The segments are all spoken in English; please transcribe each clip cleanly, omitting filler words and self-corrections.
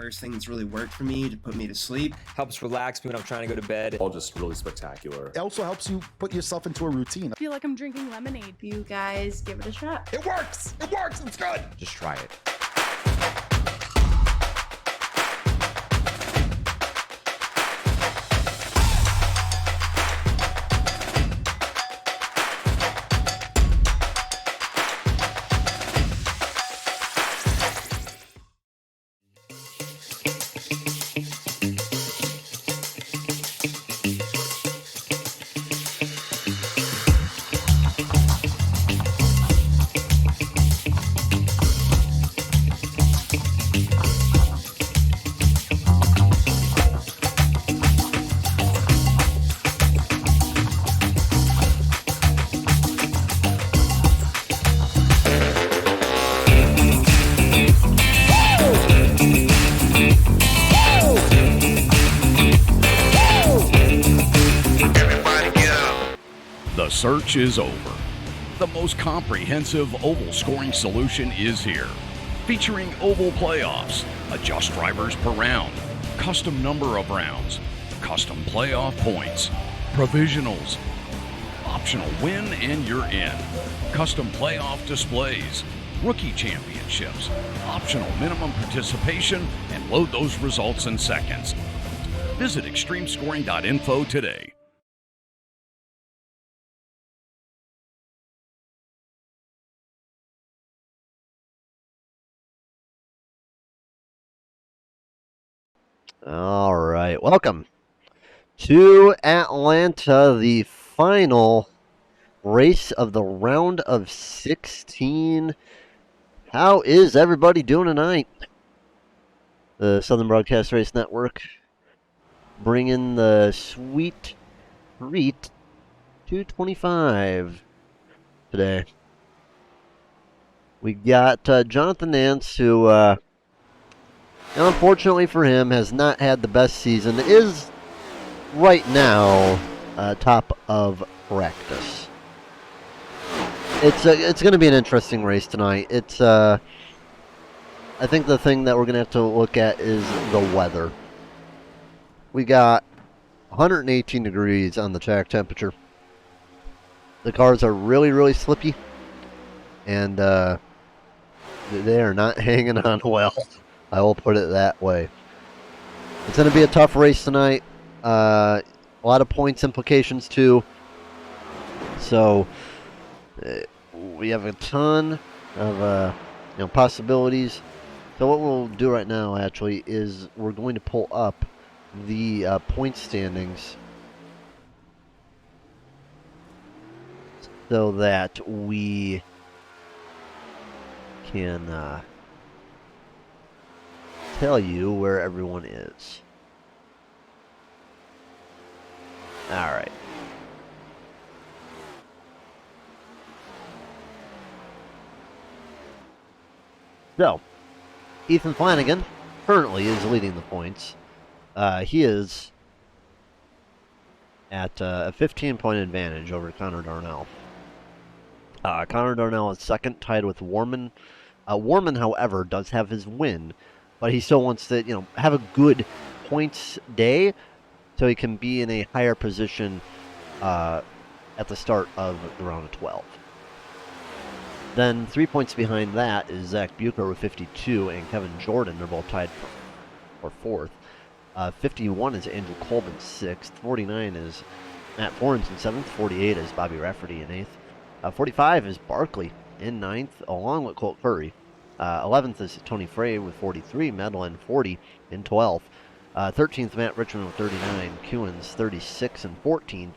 first thing that's really worked for me to put me to sleep. Helps relax me when I'm trying to go to bed. All just really spectacular. It also helps you put yourself into a routine. I feel like I'm drinking lemonade. You guys give it a shot. It works! It works! It's good! Just try it. The search is over. The most comprehensive oval scoring solution is here. Featuring oval playoffs, adjust drivers per round, custom number of rounds, custom playoff points, provisionals, optional win and you're in, custom playoff displays, rookie championships, optional minimum participation, and load those results in seconds. Visit extremescoring.info today. All right, welcome to Atlanta, the final race of the round of 16. How is everybody doing tonight? The Southern Broadcast Race Network bringing the sweet treat 225 today. We got Jonathan Nance, who unfortunately for him, has not had the best season. Is right now top of practice. It's going to be an interesting race tonight. It's I think the thing that we're going to have to look at is the weather. We got 118 degrees on the track temperature. The cars are really, really slippy, and they are not hanging on well. I will put it that way. It's going to be a tough race tonight. A lot of points implications too. So we have a ton of possibilities. So what we'll do right now actually is we're going to pull up the point standings so that we can tell you where everyone is. All right. So, Ethan Flanagan currently is leading the points. He is at a 15-point advantage over Connor Darnell. Connor Darnell is second, tied with Warman. Warman, however, does have his win, but he still wants to, have a good points day so he can be in a higher position at the start of the round of 12. Then 3 points behind that is Zach Bucher with 52 and Kevin Jordan. They're both tied for fourth. 51 is Andrew Colvin, 6th. 49 is Matt Forens in 7th. 48 is Bobby Rafferty in 8th. 45 is Barkley in 9th, along with Colt Curry. 11th is Tony Frey with 43. Madeline 40 in 12th. 13th, Matt Richmond with 39. Kewins 36 and 14th.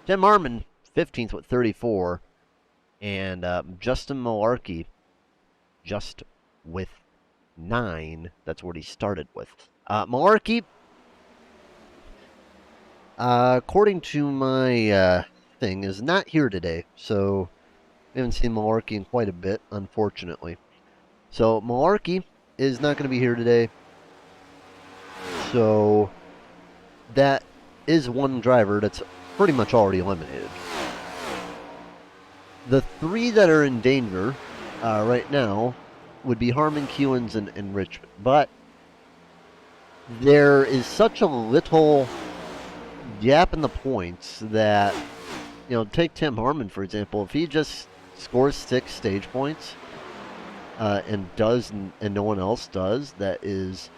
Tim Harmon 15th with 34. And Justin Malarkey just with 9. That's what he started with. Malarkey, according to my thing, is not here today. So we haven't seen Malarkey in quite a bit, unfortunately. So Malarkey is not going to be here today. So that is one driver that's pretty much already eliminated. The 3 that are in danger right now would be Harmon, Kewins, and Richmond. But there is such a little gap in the points that, take Tim Harmon, for example. If he just scores 6 stage points and no one else does, that is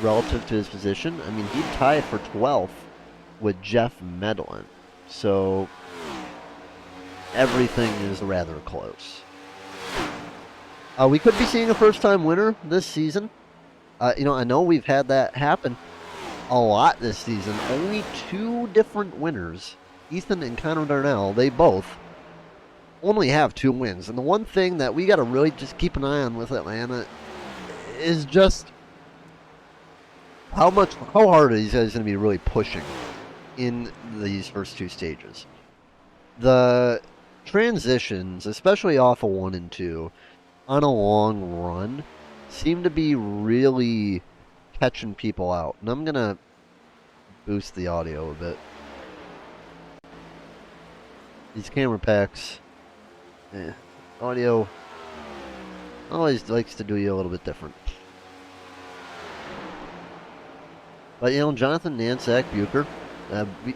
relative to his position, I mean, he'd tie for 12th with Jeff Medlin. So everything is rather close. We could be seeing a first-time winner this season. I know we've had that happen a lot this season. Only 2 different winners, Ethan and Connor Darnell, they both only have 2 wins. And the one thing that we got to really just keep an eye on with Atlanta is just how hard are these guys going to be really pushing in these first 2 stages. The transitions, especially off of 1 and 2, on a long run, seem to be really catching people out. And I'm going to boost the audio a bit. These camera packs, audio always likes to do you a little bit different. But, Jonathan and Zach Bucher,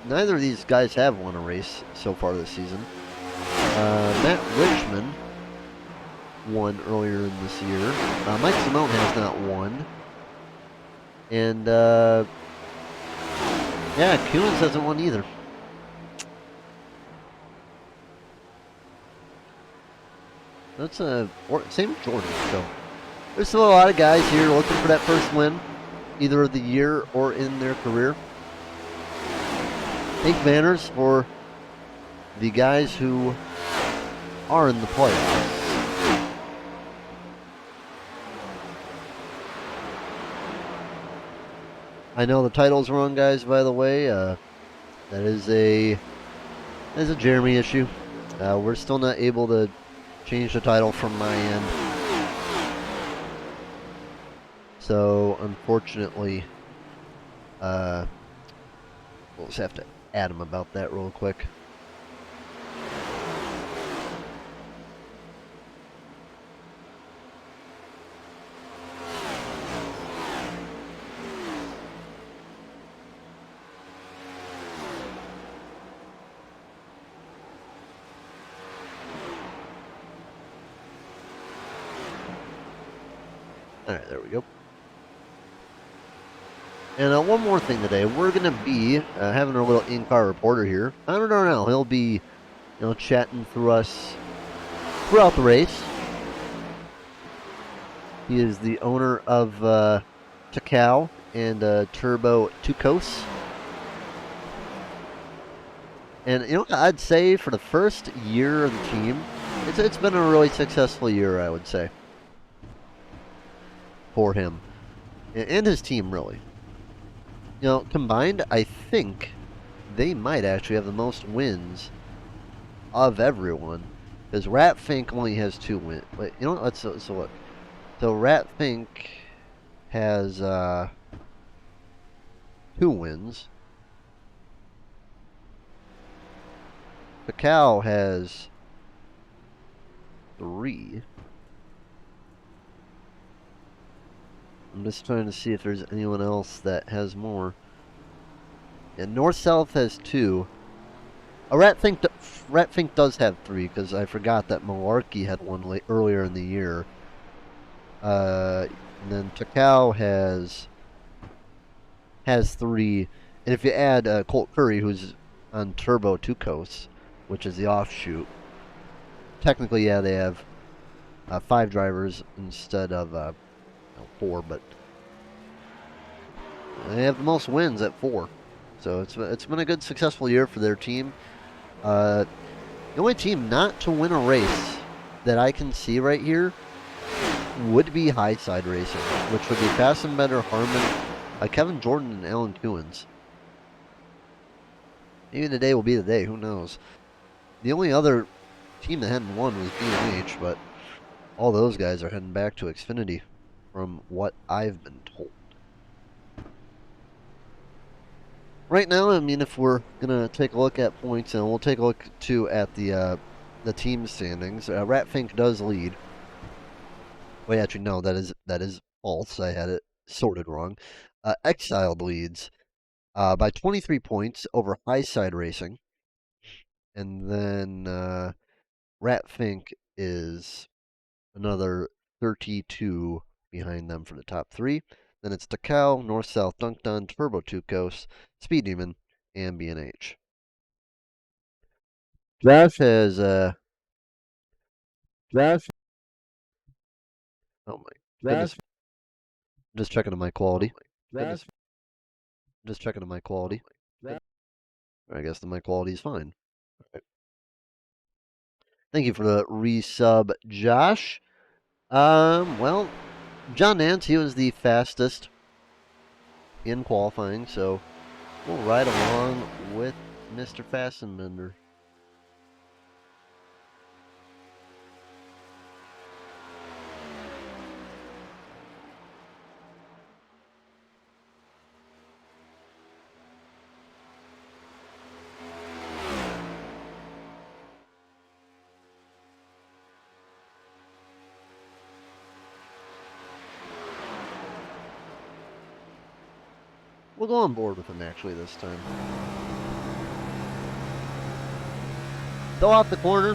neither of these guys have won a race so far this season. Matt Richmond won earlier in this year. Mike Simone has not won. And, Kuhns hasn't won either. That's same with Jordan. So there's still a lot of guys here looking for that first win, either of the year or in their career. Take banners for the guys who are in the playoffs. I know the title's wrong, guys, by the way. That is a Jeremy issue. We're still not able to change the title from my end. So, unfortunately, we'll just have to add him about that real quick. Alright, there we go. And one more thing today, we're going to be having our little in-car reporter here. Connor Darnell, he'll be, chatting through us throughout the race. He is the owner of Takao and Turbo Tucos. And, I'd say for the first year of the team, it's been a really successful year, I would say, for him and his team, really. Combined, I think they might actually have the most wins of everyone, because Ratfink only has 2 wins. Wait, let's look. So Ratfink has 2 wins. Cacao has 3. I'm just trying to see if there's anyone else that has more. And North-South has 2. Ratfink does have 3, because I forgot that Malarkey had 1 earlier in the year. And then Takao has 3. And if you add Colt Curry, who's on Turbo Tucos, which is the offshoot, technically, yeah, they have 5 drivers instead of 4, but they have the most wins at 4. So it's been a good, successful year for their team. The only team not to win a race that I can see right here would be Highside Racing, which would be Fastenbetter, Harmon, Kevin Jordan, and Alan Kuhns. Maybe today will be the day, who knows. The only other team that hadn't won was B&H, but all those guys are heading back to Xfinity, from what I've been told. Right now, I mean, if we're gonna take a look at points, and we'll take a look too at the team standings. Ratfink does lead. Wait, actually, no, that is false. I had it sorted wrong. Exiled leads by 23 points over High Side Racing. And then Rat Fink is another 32 behind them for the top three. Then it's Takao, North South Dunk Dun, Turbo Tukos, Speed Demon, and B&H. Josh has Josh. Oh my goodness! Just checking the mic quality. Just checking the mic quality. I guess the mic quality is fine. Right. Thank you for the resub, Josh. Well, John Nance, he was the fastest in qualifying, so we'll ride along with Mr. Fastenbender. We'll go on board with him actually this time. Though off the corner,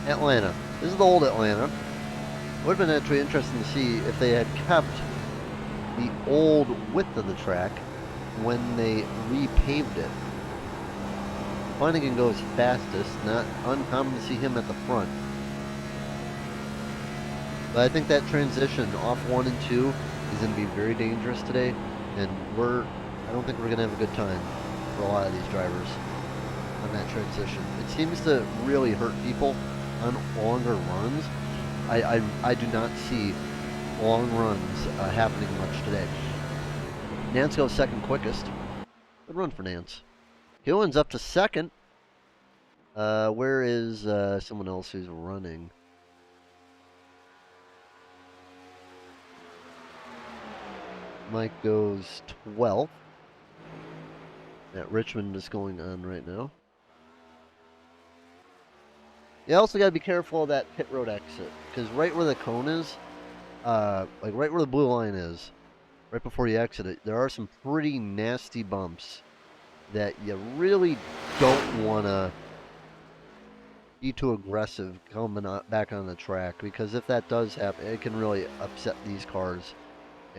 Atlanta. This is the old Atlanta. Would have been actually interesting to see if they had kept the old width of the track when they repaved it. Flanagan goes fastest, not uncommon to see him at the front. But I think that transition off 1 and 2 is going to be very dangerous today, and I don't think we're going to have a good time for a lot of these drivers on that transition. It seems to really hurt people on longer runs. I do not see long runs happening much today. Nance goes second quickest. Good run for Nance. Hillman's up to second. Where is someone else who's running? Mike goes 12th. That Richmond is going on right now. You also got to be careful of that pit road exit, because right where the cone is, like right where the blue line is, right before you exit it, there are some pretty nasty bumps that you really don't want to be too aggressive coming back on the track, because if that does happen, it can really upset these cars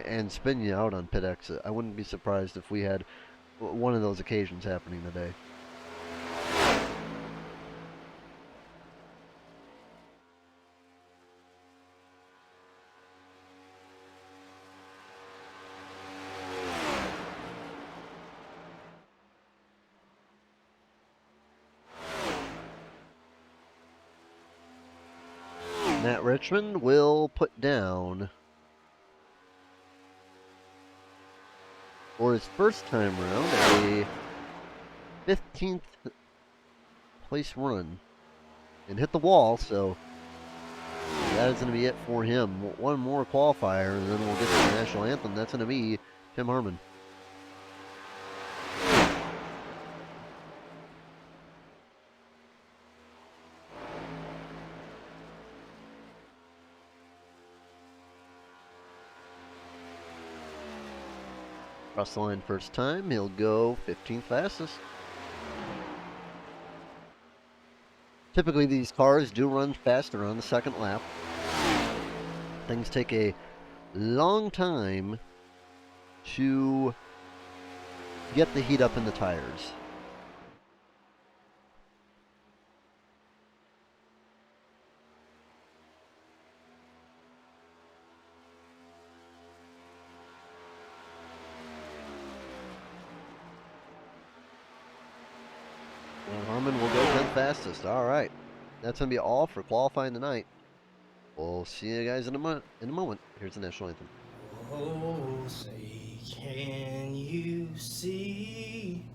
and spin you out on pit exit. I wouldn't be surprised if we had one of those occasions happening today. Matt Richmond will put down, for his first time around, a 15th place run and hit the wall, so that is going to be it for him. One more qualifier, and then we'll get to the national anthem. That's going to be Tim Harmon. Cross the line first time, he'll go 15th fastest. Typically these cars do run faster on the second lap. Things take a long time to get the heat up in the tires. And Harmon will go 10th fastest. All right. That's going to be all for qualifying tonight. We'll see you guys in a moment. Here's the national anthem. Oh, say, can you see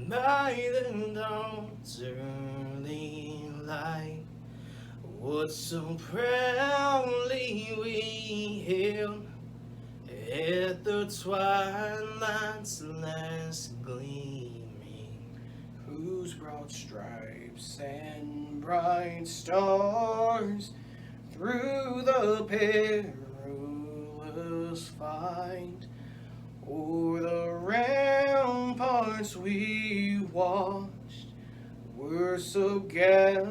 by the dawn's early light what so proudly we hailed at the twilight's last gleaming, whose broad stripes and bright stars through the perilous us fight o'er the ramparts we watched were so gallantly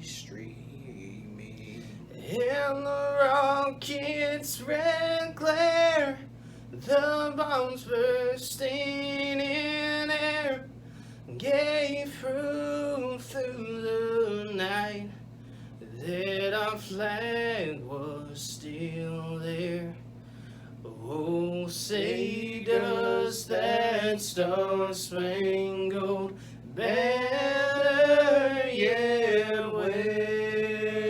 streaming, and the rocket's red glare, the bombs bursting in air, gave proof through the night that our flag was still there. Oh, say does that star-spangled banner yet wave?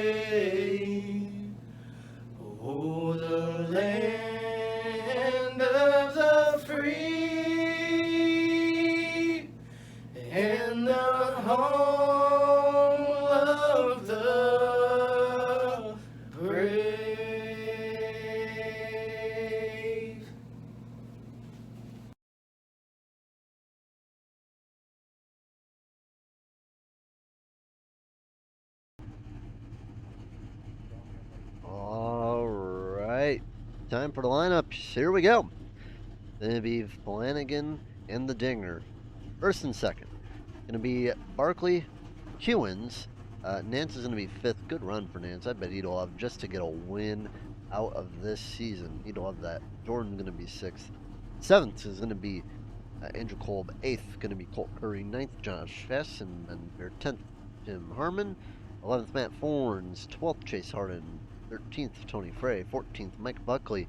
Oh, the land of the free and the home of the brave. All right, time for the lineups. Here we go. Going to be Flanagan and the Dinger. First and second. Going to be Barkley, Hewins. Nance is going to be fifth. Good run for Nance. I bet he'd love just to get a win out of this season. He'd love that. Jordan's going to be sixth. Seventh is going to be Andrew Kolb. Eighth going to be Colt Curry. Ninth, Josh Fess. And then 10th, Tim Harmon. 11th, Matt Forns. 12th, Chase Harden. 13th, Tony Frey. 14th, Mike Buckley.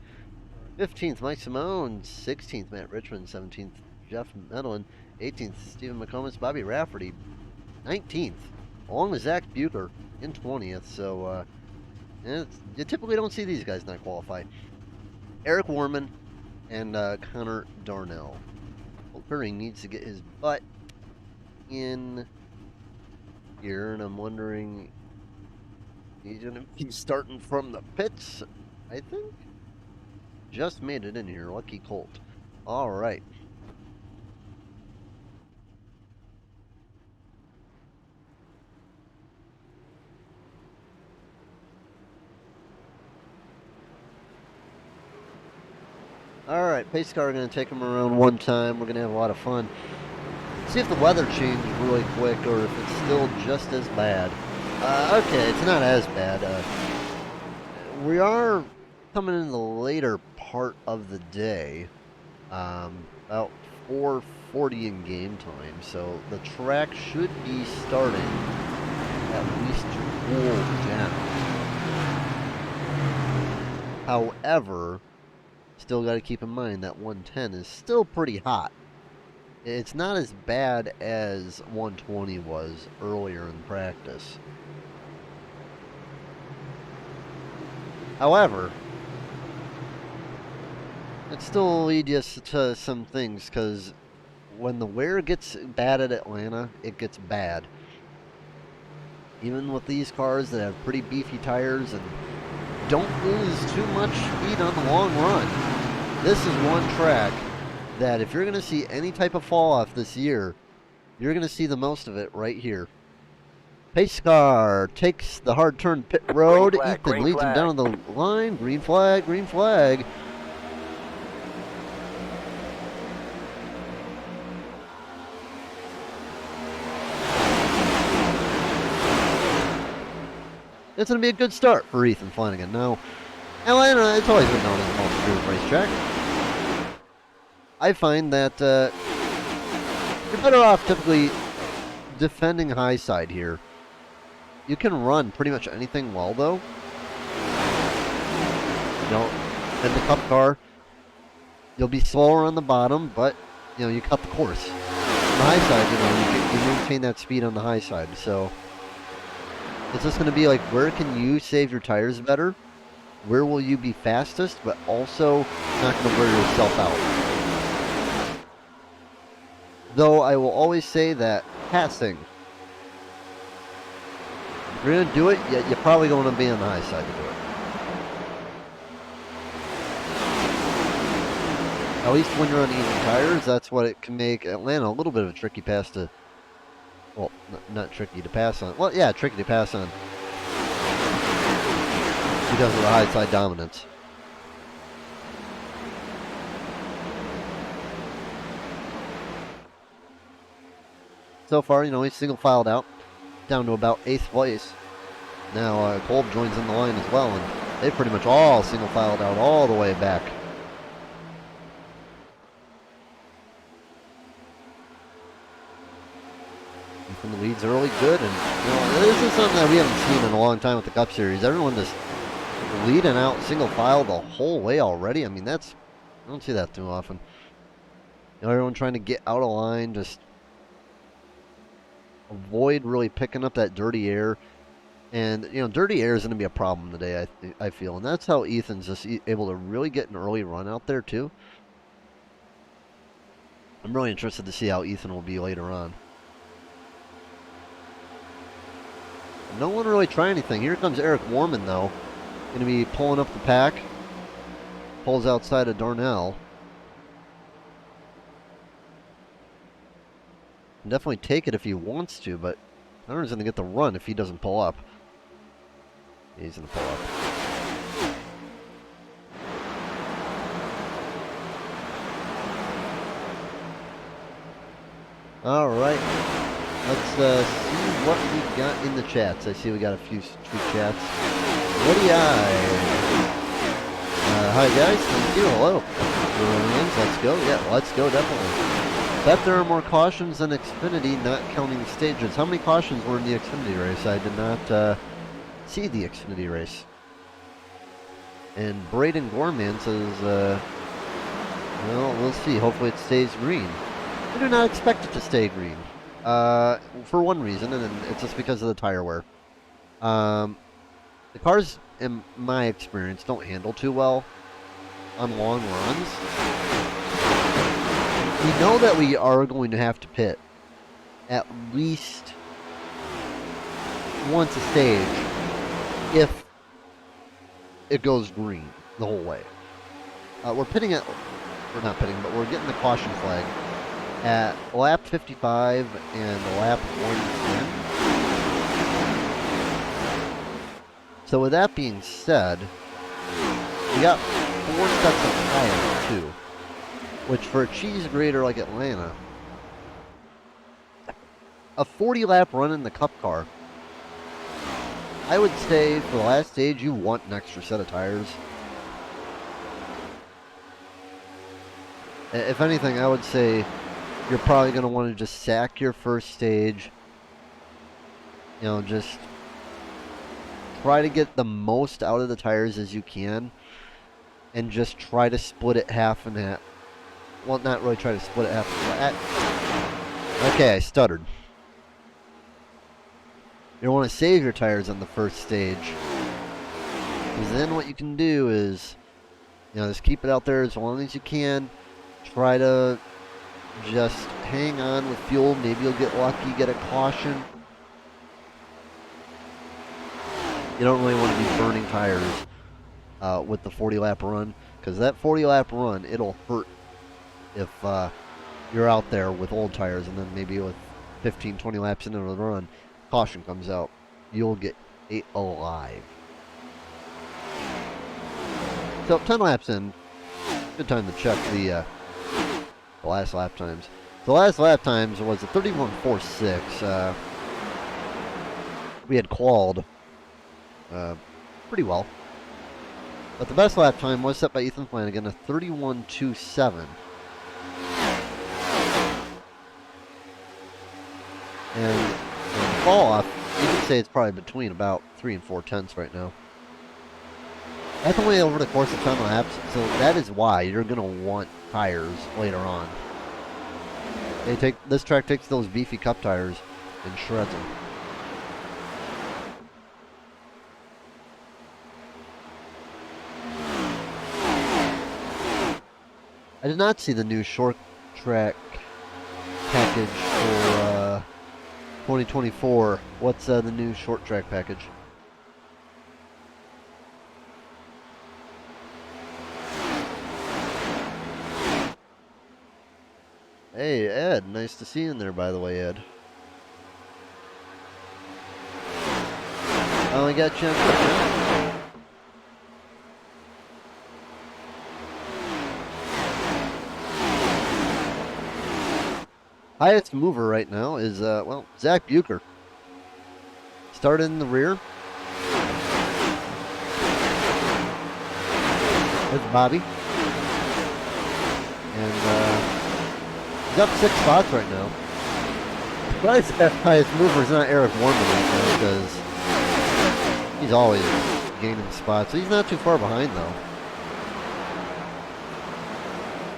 15th, Mike Simone. 16th, Matt Richmond. 17th, Jeff Medlin. 18th, Stephen McComas. Bobby Rafferty. 19th, along with Zach Bucher in 20th. So you typically don't see these guys not qualify. Eric Warman and Connor Darnell. Curry needs to get his butt in here, and I'm wondering, he's going to be starting from the pits, I think. Just made it in here. Lucky Colt. All right. All right, pace car, we're going to take them around one time. We're going to have a lot of fun. See if the weather changed really quick or if it's still just as bad. Okay, it's not as bad. We are coming in the later part of the day, about 4:40 in game time, so the track should be starting at least to cool down. However, still got to keep in mind that 110 is still pretty hot. It's not as bad as 120 was earlier in practice. However, it still leads us to some things, because when the wear gets bad at Atlanta, it gets bad. Even with these cars that have pretty beefy tires and don't lose too much speed on the long run, this is one track that if you're going to see any type of fall off this year, you're going to see the most of it right here. Pace car takes the hard turn pit road. Ethan leads him down the line. Green flag, green flag. It's going to be a good start for Ethan Flanagan. Now, Atlanta, it's always been known as a multi-groove racetrack. I find that you're better off typically defending high side here. You can run pretty much anything well, though. You know, in the cup car, you'll be slower on the bottom, but, you know, you cut the course. On the high side, you know, you maintain that speed on the high side, so it's just going to be like, where can you save your tires better? Where will you be fastest, but also not going to wear yourself out? Though I will always say that passing, if you're going to do it, you're probably going to be on the high side to do it. At least when you're on even tires, that's what it can make Atlanta a little bit of a tricky pass to, well, not tricky to pass on. Well, yeah, tricky to pass on because of the high side dominance. so far. You know, he's single filed out, down to about 8th place. Now Kolb joins in the line as well, and they pretty much all single filed out all the way back. Ethan leads early, good, and you know, this is something that we haven't seen in a long time with the Cup Series. Everyone just leading out single file the whole way already. I mean, I don't see that too often. You know, everyone trying to get out of line, just avoid really picking up that dirty air. And, you know, dirty air is going to be a problem today, I feel. And that's how Ethan's just able to really get an early run out there, too. I'm really interested to see how Ethan will be later on. No one really trying anything. Here comes Eric Warman, though. Going to be pulling up the pack. Pulls outside of Darnell. Can definitely take it if he wants to, but Hunter's going to get the run if he doesn't pull up. He's going to pull up. All right. Let's see what we got in the chats. I see we got a few chats. Woody hi guys. Thank you. Hello. Let's go. Yeah, let's go. Definitely. Bet there are more cautions than Xfinity, not counting stages. How many cautions were in the Xfinity race? I did not see the Xfinity race. And Braden Gorman says, well, we'll see. Hopefully it stays green. I do not expect it to stay green. For one reason, and it's just because of the tire wear. The cars, in my experience, don't handle too well on long runs. We know that we are going to have to pit at least once a stage if it goes green the whole way. We're pitting at, we're not pitting, but we're getting the caution flag at lap 55 and lap 110. So with that being said, we got 4 sets of tires too, which for a cheese grater like Atlanta, a 40 lap run in the Cup car, I would say for the last stage you want an extra set of tires. If anything, I would say you're probably going to want to just sack your first stage. You know, just try to get the most out of the tires as you can. And just try to split it half and half. Well, not really try to split it half and half. Okay, I stuttered. You don't want to save your tires on the first stage. Because then what you can do is, you know, just keep it out there as long as you can. Try to just hang on with fuel. Maybe you'll get lucky, get a caution. You don't really want to be burning tires with the 40 lap run, because that 40 lap run, it'll hurt if you're out there with old tires, and then maybe with 15-20 laps into the run, caution comes out. You'll get ate alive. So 10 laps in, good time to check the last lap times. The last lap times was a 31.46. We had qualled pretty well. But the best lap time was set by Ethan Flanagan, a 31.27. And the fall off, you could say it's probably between about 3 and 4 tenths right now. That's only over the course of 10 laps, so that is why you're going to want tires later on. This track takes those beefy Cup tires and shreds them. I did not see the new short track package for 2024. What's the new short track package? Hey, Ed. Nice to see you in there, by the way, Ed. I only got you on Twitter. highest mover right now is, well, Zach Bucher. Started in the rear. There's Bobby. And he's up 6 spots right now. But that highest mover is not Eric Warman right now because he's always gaining spots. He's not too far behind though.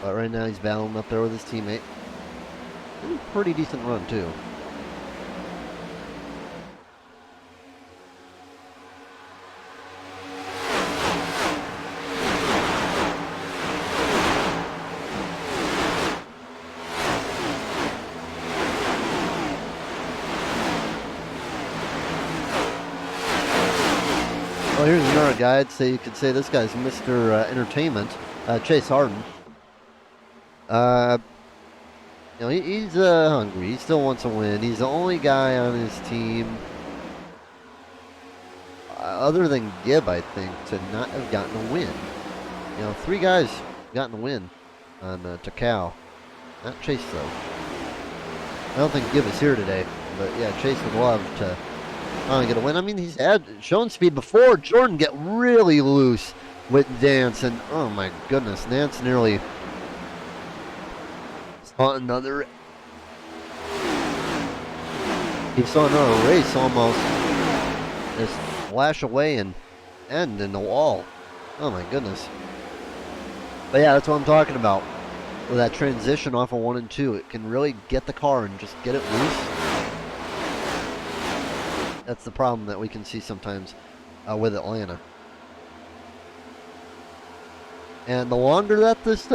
But right now he's battling up there with his teammate. Pretty decent run too. Well, here's another guy. I'd say you could say this guy's Mr. Entertainment, Chase Harden. You know, he's hungry. He still wants to win. He's the only guy on his team, other than Gibb, I think, to not have gotten a win. You know, 3 guys gotten a win on Takao. Not Chase, though. I don't think Gibb is here today, but yeah, Chase would love to get a win. I mean, he's had shown speed before. Jordan get really loose with Nance, and oh my goodness, Nance nearly saw another. He saw another race almost just flash away and end in the wall. Oh my goodness. But yeah, that's what I'm talking about. With that transition off of 1 and 2, it can really get the car and just get it loose. That's the problem that we can see sometimes with Atlanta. And the longer that this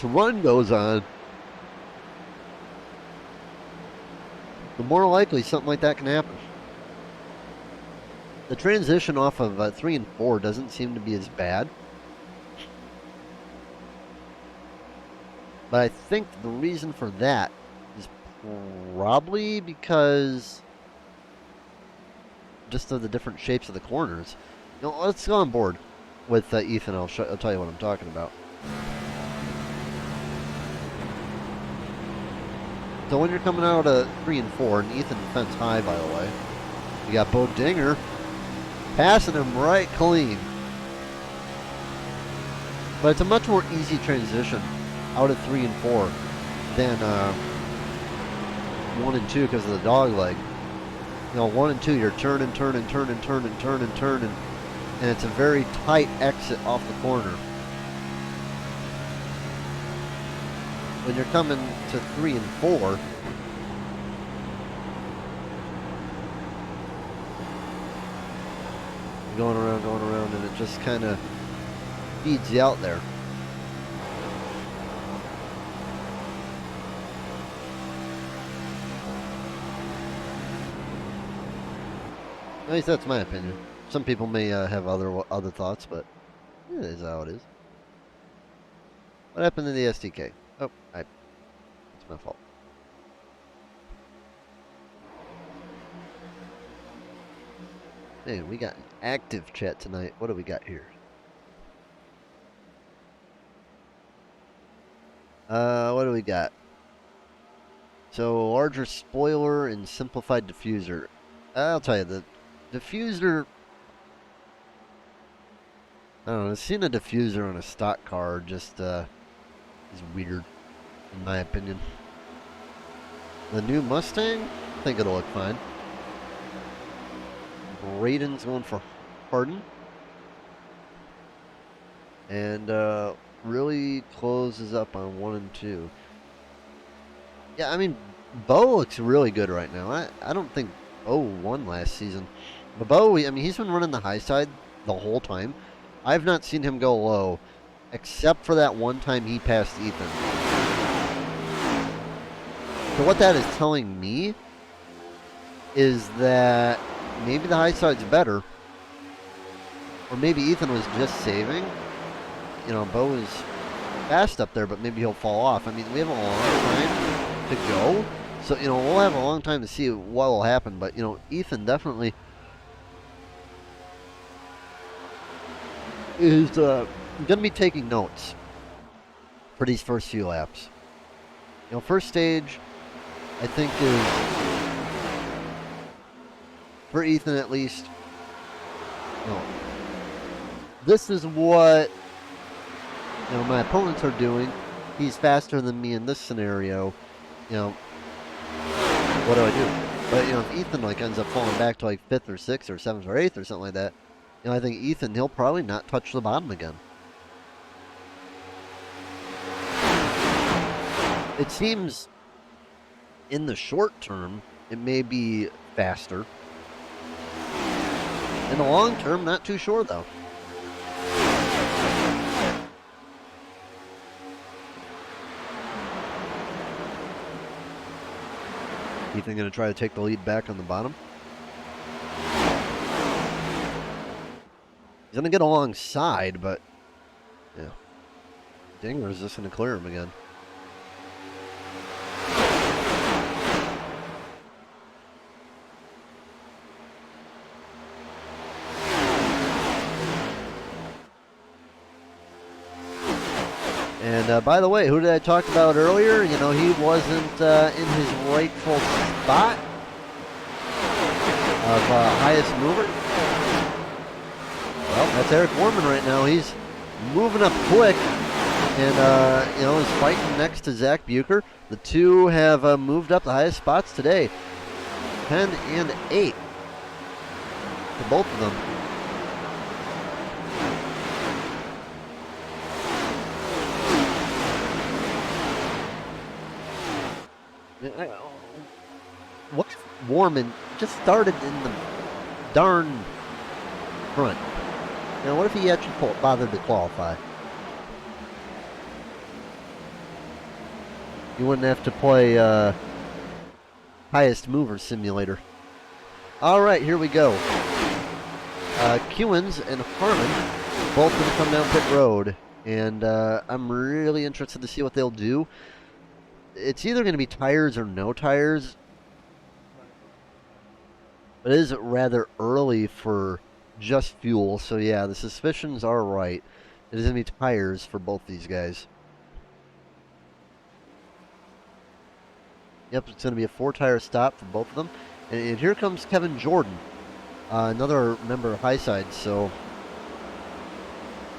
run goes on, the more likely something like that can happen. The transition off of 3 and 4 doesn't seem to be as bad. But I think the reason for that is probably because just of the different shapes of the corners. You know, let's go on board with Ethan. I'll tell you what I'm talking about. So when you're coming out of 3 and 4, and Ethan fence high, by the way, you got Bo Dinger passing him right clean. But it's a much more easy transition out of 3 and 4 than 1 and 2 because of the dog leg. You know, 1 and 2, you're turning, and it's a very tight exit off the corner. When you're coming to 3 and 4, you're going around, and it just kind of feeds you out there. At least that's my opinion. Some people may have other thoughts, but it is how it is. What happened to the SDK? Oh, it's my fault. Man, we got an active chat tonight. What do we got here? What do we got? So, larger spoiler and simplified diffuser. I'll tell you, the diffuser, I don't know, seeing a diffuser on a stock car just is weird, in my opinion. The new Mustang, I think it'll look fine. Braden's going for Harden. And really closes up on 1 and 2. Yeah, I mean, Bo looks really good right now. I don't think Bo won last season. But Bo, I mean, he's been running the high side the whole time. I've not seen him go low, except for that one time he passed Ethan. So what that is telling me is that maybe the high side's better, or maybe Ethan was just saving. You know, Bo is fast up there, but maybe he'll fall off. I mean, we have a long time to go. So, you know, we'll have a long time to see what will happen. But, you know, Ethan definitely is going to be taking notes for these first few laps. You know, first stage, I think is, for Ethan at least, you know, this is what, you know, my opponents are doing. He's faster than me in this scenario. You know, what do I do? But, you know, if Ethan, like, ends up falling back to, like, 5th or 6th or 7th or 8th or something like that, you know, I think Ethan, he'll probably not touch the bottom again. It seems, in the short term, it may be faster. In the long term, not too sure, though. Ethan going to try to take the lead back on the bottom. He's going to get alongside, but yeah, Dinger's just going to clear him again. And by the way, who did I talk about earlier? You know, he wasn't in his rightful spot of highest mover. Well, that's Eric Warman right now. He's moving up quick and, you know, is fighting next to Zach Bucher. The two have moved up the highest spots today, 10 and 8 for both of them. What if Warman just started in the darn front? Now, what if he actually bothered to qualify? You wouldn't have to play highest mover simulator. All right, here we go. Kewins and Harmon both going to come down pit road, and I'm really interested to see what they'll do. It's either going to be tires or no tires. But it is rather early for just fuel, so yeah, the suspicions are right. It is going to be tires for both these guys. Yep, it's going to be a 4-tire stop for both of them. And here comes Kevin Jordan, another member of Highside, so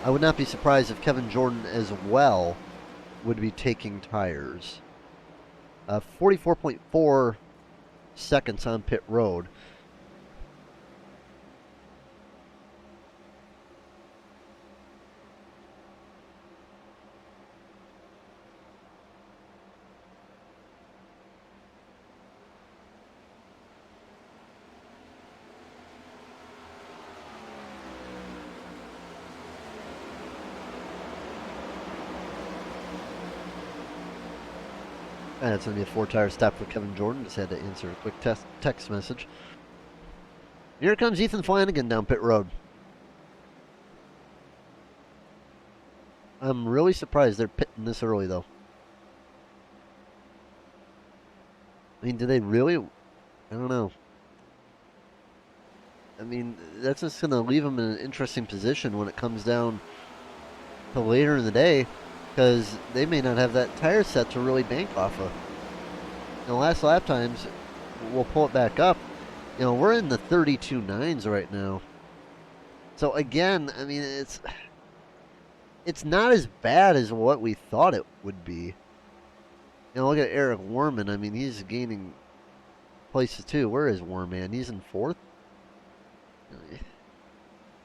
I would not be surprised if Kevin Jordan as well would be taking tires. 44.4 seconds on pit road. And it's going to be a 4-tire stop for Kevin Jordan. Just had to answer a quick text message. Here comes Ethan Flanagan down pit road. I'm really surprised they're pitting this early, though. I mean, do they really? I don't know. I mean, that's just going to leave them in an interesting position when it comes down to later in the day, because they may not have that tire set to really bank off of. The last lap times, we'll pull it back up. You know, we're in the 32.9s right now. So again, I mean, it's not as bad as what we thought it would be. You know, look at Eric Warman. I mean, he's gaining places too. Where is Warman? He's in 4th.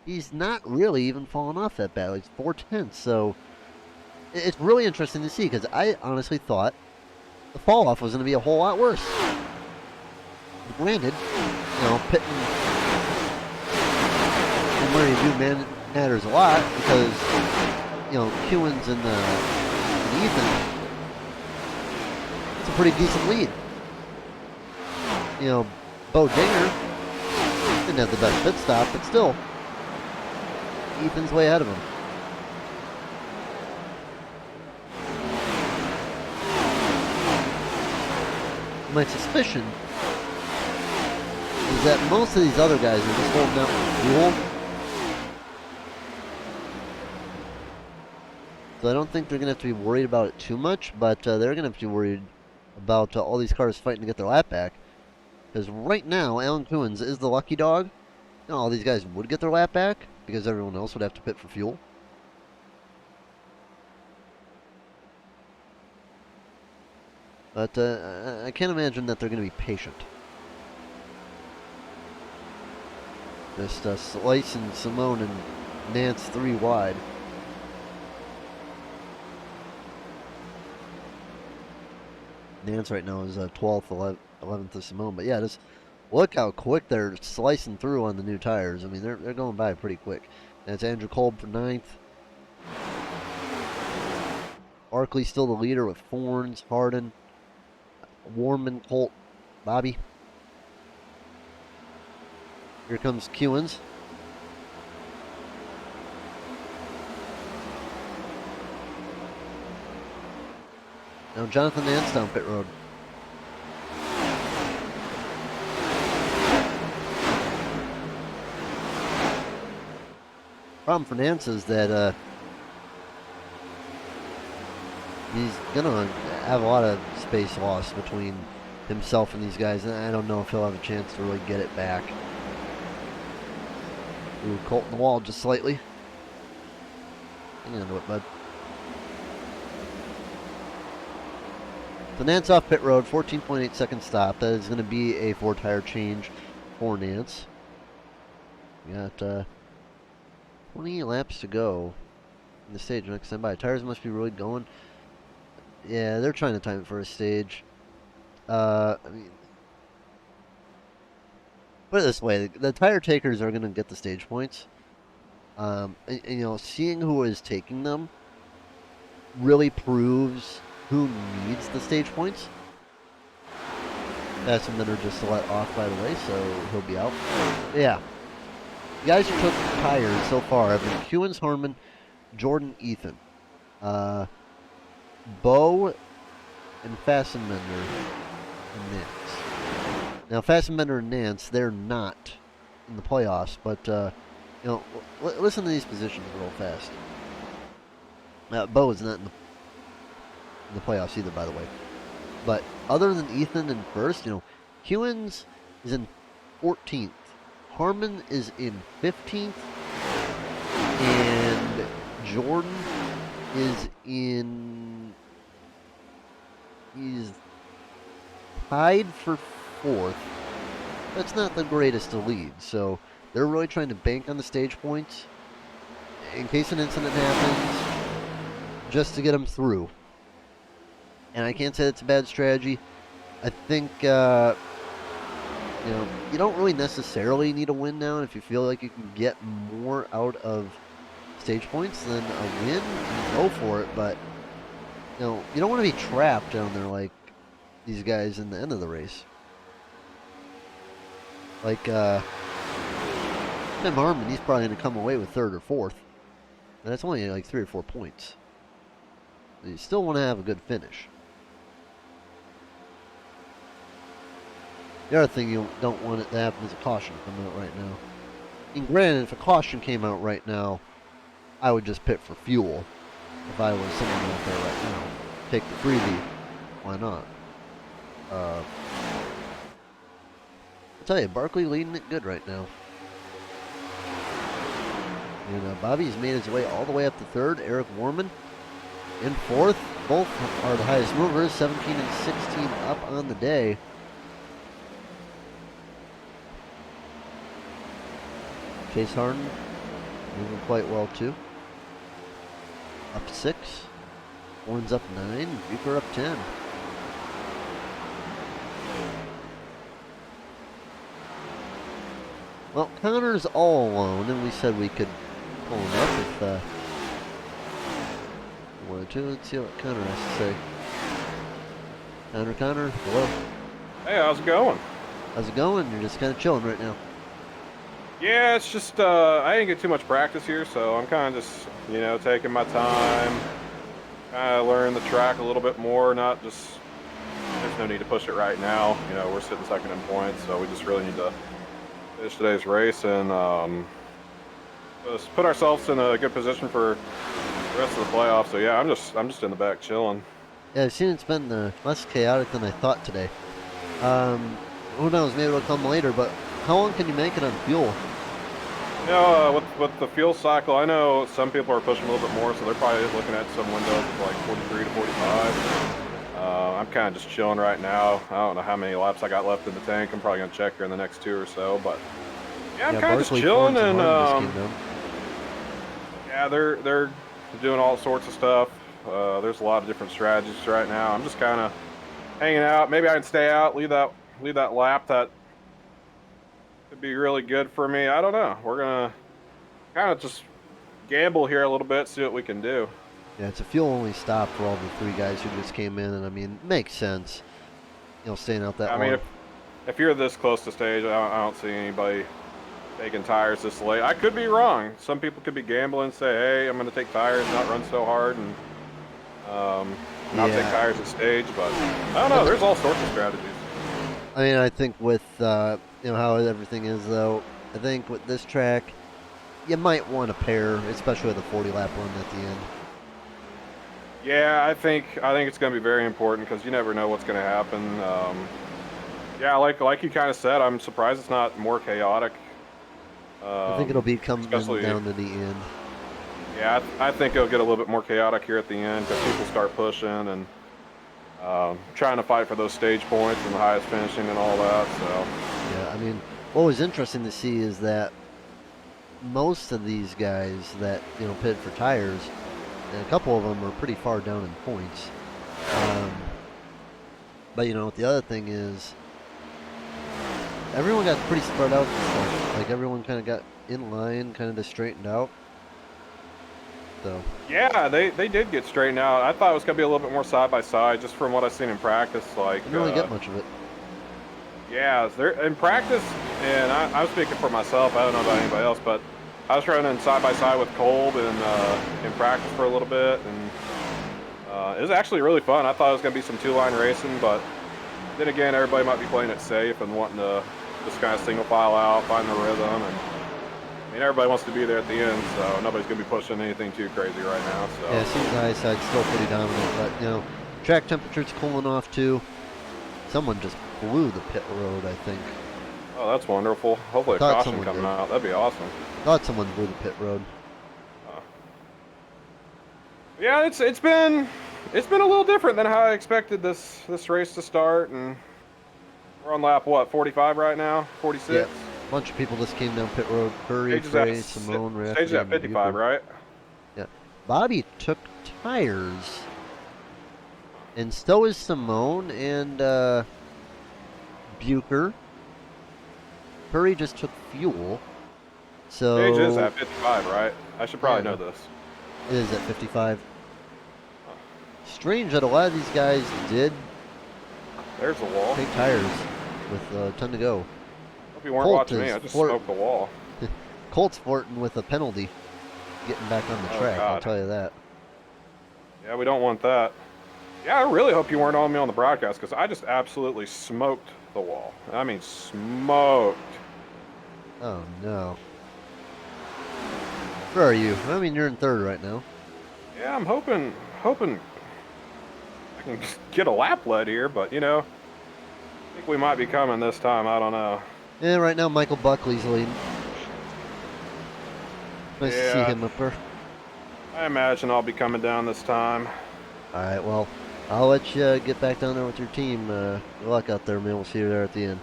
He's not really even falling off that bad. He's 4/10. So it's really interesting to see, because I honestly thought the fall off was going to be a whole lot worse. Granted, you know, pitting and where you do matters a lot, because, you know, Kewins and Ethan, it's a pretty decent lead. You know, Bo Dinger didn't have the best pit stop, but still, Ethan's way ahead of him. My suspicion is that most of these other guys are just holding out for fuel. So I don't think they're going to have to be worried about it too much, but they're going to have to be worried about all these cars fighting to get their lap back. Because right now, Alan Kuhns is the lucky dog. And all these guys would get their lap back because everyone else would have to pit for fuel. But I can't imagine that they're going to be patient. Just slicing Simone and Nance 3 wide. Nance right now is 12th, 11th to Simone. But yeah, just look how quick they're slicing through on the new tires. I mean, they're going by pretty quick. That's Andrew Kolb for 9th. Barkley still the leader with Forns, Harden, Warman, Colt, Bobby. Here comes Kuhns. Now Jonathan Nance down pit road. Problem for Nance is that he's gonna have a lot of space lost between himself and these guys, and I don't know if he'll have a chance to really get it back. Ooh, Colt in the wall just slightly. Hang on to it, bud. So Nance off pit road, 14.8 second stop. That is going to be a 4-tire change for Nance. We got 20 laps to go in the stage next time by. Tires must be really going. Yeah, they're trying to time it for a stage. I mean, put it this way: the tire takers are going to get the stage points. And, you know, seeing who is taking them really proves who needs the stage points. That's some that are just let off, by the way, so he'll be out. Yeah. The guys who took tires so far have been Kuhns, Harmon, Jordan, Ethan. Bo and Fassenbender and Nance. Now, Fassenbender and Nance, they're not in the playoffs, but, you know, listen to these positions real fast. Bo is not in the playoffs either, by the way. But other than Ethan in first, you know, Kuhns is in 14th. Harmon is in 15th. And Jordan is in... He's tied for 4th. That's not the greatest to lead, so they're really trying to bank on the stage points in case an incident happens, just to get them through. And I can't say that's a bad strategy. I think, you know, you don't really necessarily need a win now. If you feel like you can get more out of stage points than a win, you go for it. But, you know, you don't want to be trapped down there like these guys in the end of the race. Like, Tim Harmon, he's probably going to come away with 3rd or 4th. And that's only like 3 or 4 points. You still want to have a good finish. The other thing you don't want it to happen is a caution coming out right now. And granted, if a caution came out right now, I would just pit for fuel. If I was someone out there right now. Take the freebie. Why not? I'll tell you, Barkley leading it good right now. And Bobby's made his way all the way up to 3rd. Eric Warman in 4th. Both are the highest movers, 17 and 16 up on the day. Chase Harden moving quite well too. Up 6. Warren's up 9. Bucher up 10. Well, Connor's all alone, and we said we could pull him up if we wanted to. Let's see what Connor has to say. Connor, hello. Hey, how's it going? How's it going? You're just kind of chilling right now. Yeah, it's just, I didn't get too much practice here, so I'm kind of just, you know, taking my time, kind of learn the track a little bit more, not just, there's no need to push it right now. You know, we're sitting second in points, so we just really need to finish today's race and just put ourselves in a good position for the rest of the playoffs. So yeah, I'm just in the back chilling. Yeah, I've seen it's been less chaotic than I thought today. Who knows? Maybe it'll come later. But how long can you make it on fuel? You know, with the fuel cycle, I know some people are pushing a little bit more, so they're probably looking at some windows of like 43 to 45. I'm kind of just chilling right now. I don't know how many laps I got left in the tank. I'm probably gonna check here in the next 2 or so, but yeah, I'm kind of just Barkley, chilling, Forbes, and Harden just came down. yeah, they're doing all sorts of stuff. There's a lot of different strategies right now. I'm just kind of hanging out. Maybe I can stay out, leave that lap. That could be really good for me. I don't know. We're gonna kind of just gamble here a little bit, see what we can do. Yeah, it's a fuel only stop for all the 3 guys who just came in, and I mean, makes sense. You know, staying out that I long. mean, if you're this close to stage, I don't see anybody taking tires this late. I could be wrong. Some people could be gambling, say, hey, I'm going to take tires, not run so hard, and not take tires at stage. But I don't know. There's all sorts of strategies. I mean, I think with you know how everything is, though, I think with this track, you might want a pair, especially with a 40-lap run at the end. Yeah, I think it's going to be very important because you never know what's going to happen. Yeah, like you kind of said, I'm surprised it's not more chaotic. I think it'll be coming down to the end. Yeah, I think it'll get a little bit more chaotic here at the end because people start pushing and trying to fight for those stage points and the highest finishing and all that. So yeah, I mean, what was interesting to see is that most of these guys that pit for tires, and a couple of them are pretty far down in points. But the other thing is, everyone got pretty spread out this time. Like everyone kind of got in line, kind of just straightened out. So yeah, they did get straightened out. I thought it was gonna be a little bit more side by side, just from what I've seen in practice. Like, didn't really get much of it. Yeah, they're in practice, and I'm speaking for myself. I don't know about anybody else, but I was running side by side with Kolb in practice for a little bit, and it was actually really fun. I thought it was going to be some 2-line racing, but then again, everybody might be playing it safe and wanting to just kind of single file out, find the rhythm, and I mean, everybody wants to be there at the end, so nobody's going to be pushing anything too crazy right now. So yeah, it seems the high side's still pretty dominant, but track temperature's cooling off too. Someone just blew the pit road, I think. Oh, that's wonderful. Hopefully a caution coming out. That'd be awesome. Thought someone blew the pit road. Yeah, it's been a little different than how I expected this race to start, and we're on lap what, 45 right now, 46. Yeah, a bunch of people just came down pit road. Curry, Frey, Simone, stage at 55, right? Yeah, Bobby took tires, and so is Simone and Bucher. Curry just took fuel. So Stage is at 55, right? I should probably know this. It is at 55. Strange that a lot of these guys did. There's the wall. Take tires with a ton to go. Hope you weren't watching me. I just smoked the wall. Colt's flirting with a penalty, getting back on the track. God. I'll tell you that. Yeah, we don't want that. Yeah, I really hope you weren't on me on the broadcast because I just absolutely smoked the wall. I mean, smoked. Oh no. Where are you? I mean, you're in third right now. Yeah, I'm hoping I can get a lap lead here, but I think we might be coming this time. I don't know. Yeah, right now Michael Buckley's leading. Nice to see him up there. I imagine I'll be coming down this time. All right, well, I'll let you get back down there with your team. Good luck out there, man. We'll see you there at the end.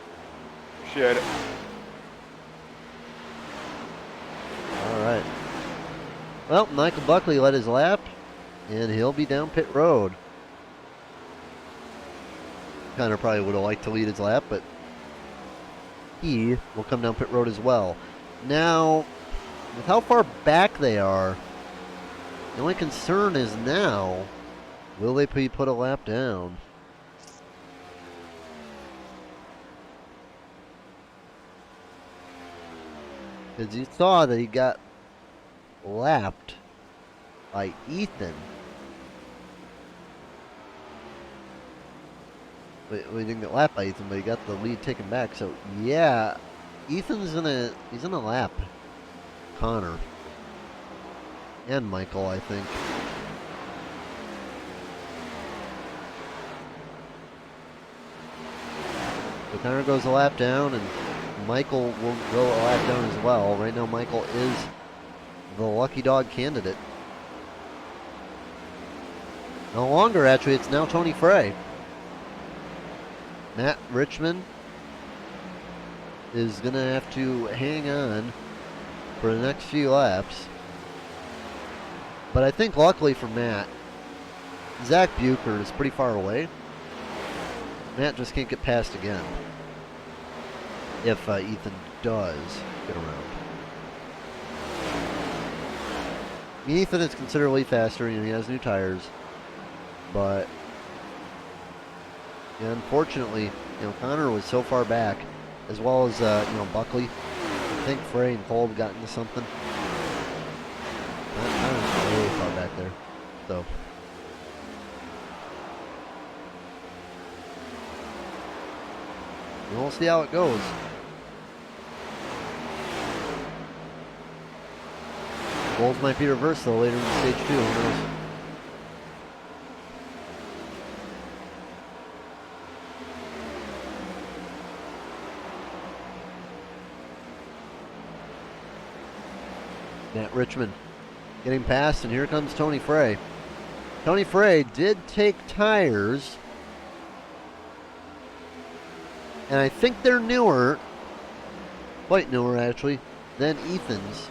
Appreciate it. All right. Well, Michael Buckley led his lap, and he'll be down pit road. Connor probably would have liked to lead his lap, but he will come down pit road as well. Now, with how far back they are, the only concern is now, will they put a lap down? Because you saw that he got lapped by Ethan. We didn't get lapped by Ethan, but he got the lead taken back. So yeah, Ethan's he's gonna lap Connor and Michael, I think. Connor goes a lap down, and Michael will go a lap down as well. Right now, Michael is the lucky dog candidate. No longer, actually, it's now Tony Frey. Matt Richmond is going to have to hang on for the next few laps. But I think luckily for Matt, Zach Bucher is pretty far away. Matt just can't get past again if Ethan does get around. Ethan is considerably faster, he has new tires, but unfortunately, Connor was so far back, as well as Buckley. I think Frey and Cole have gotten into something. Connor's really far back there, so. We'll see how it goes. Goals might be reversed though later in stage 2. Who knows? Matt Richmond getting past, and here comes Tony Frey. Tony Frey did take tires, and I think they're newer, quite newer actually, than Ethan's.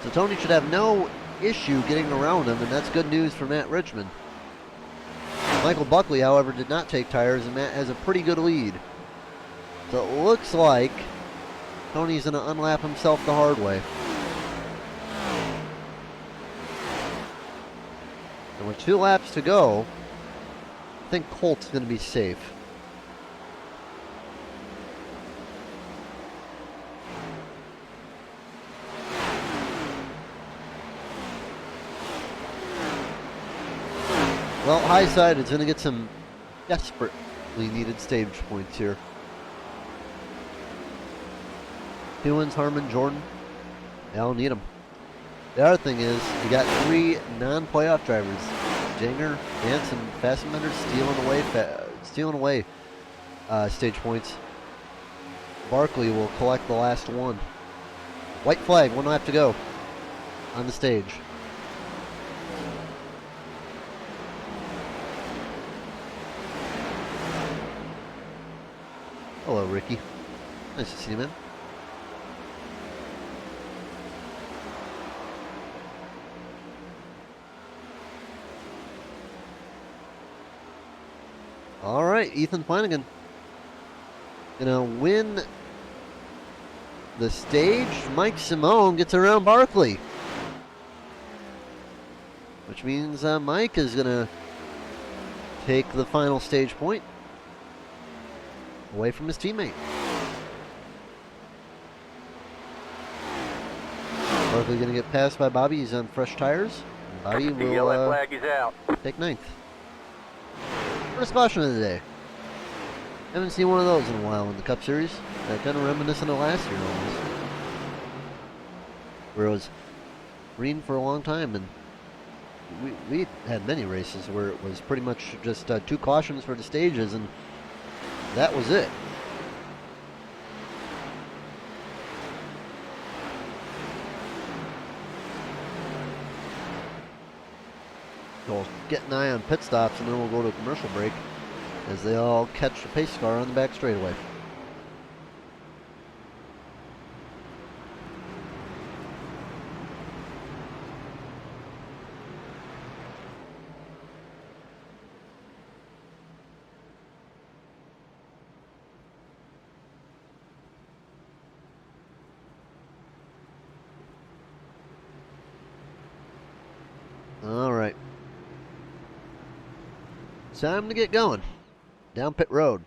So Tony should have no issue getting around him, and that's good news for Matt Richmond. Michael Buckley, however, did not take tires, and Matt has a pretty good lead. So it looks like Tony's going to unlap himself the hard way. And with 2 laps to go, I think Colt's going to be safe. Well, High Side is going to get some desperately needed stage points here. Hewins, Harmon, Jordan, they all need them. The other thing is, you got 3 non-playoff drivers. Janger, Vance, and Fassbender stealing away stage points. Barkley will collect the last one. White flag, 1 lap to go on the stage. Hello, Ricky. Nice to see you, man. All right, Ethan Flanagan gonna win the stage. Mike Simone gets around Barkley, which means Mike is gonna take the final stage point away from his teammate. Barkley gonna get passed by Bobby. He's on fresh tires. Bobby will take 9th. First caution of the day. Haven't seen one of those in a while in the Cup Series. Kind of reminiscent of last year almost, where it was green for a long time, and we had many races where it was pretty much just 2 cautions for the stages, and that was it. So we'll get an eye on pit stops, and then we'll go to a commercial break as they all catch the pace car on the back straightaway. All right. Time to get going. Down pit road.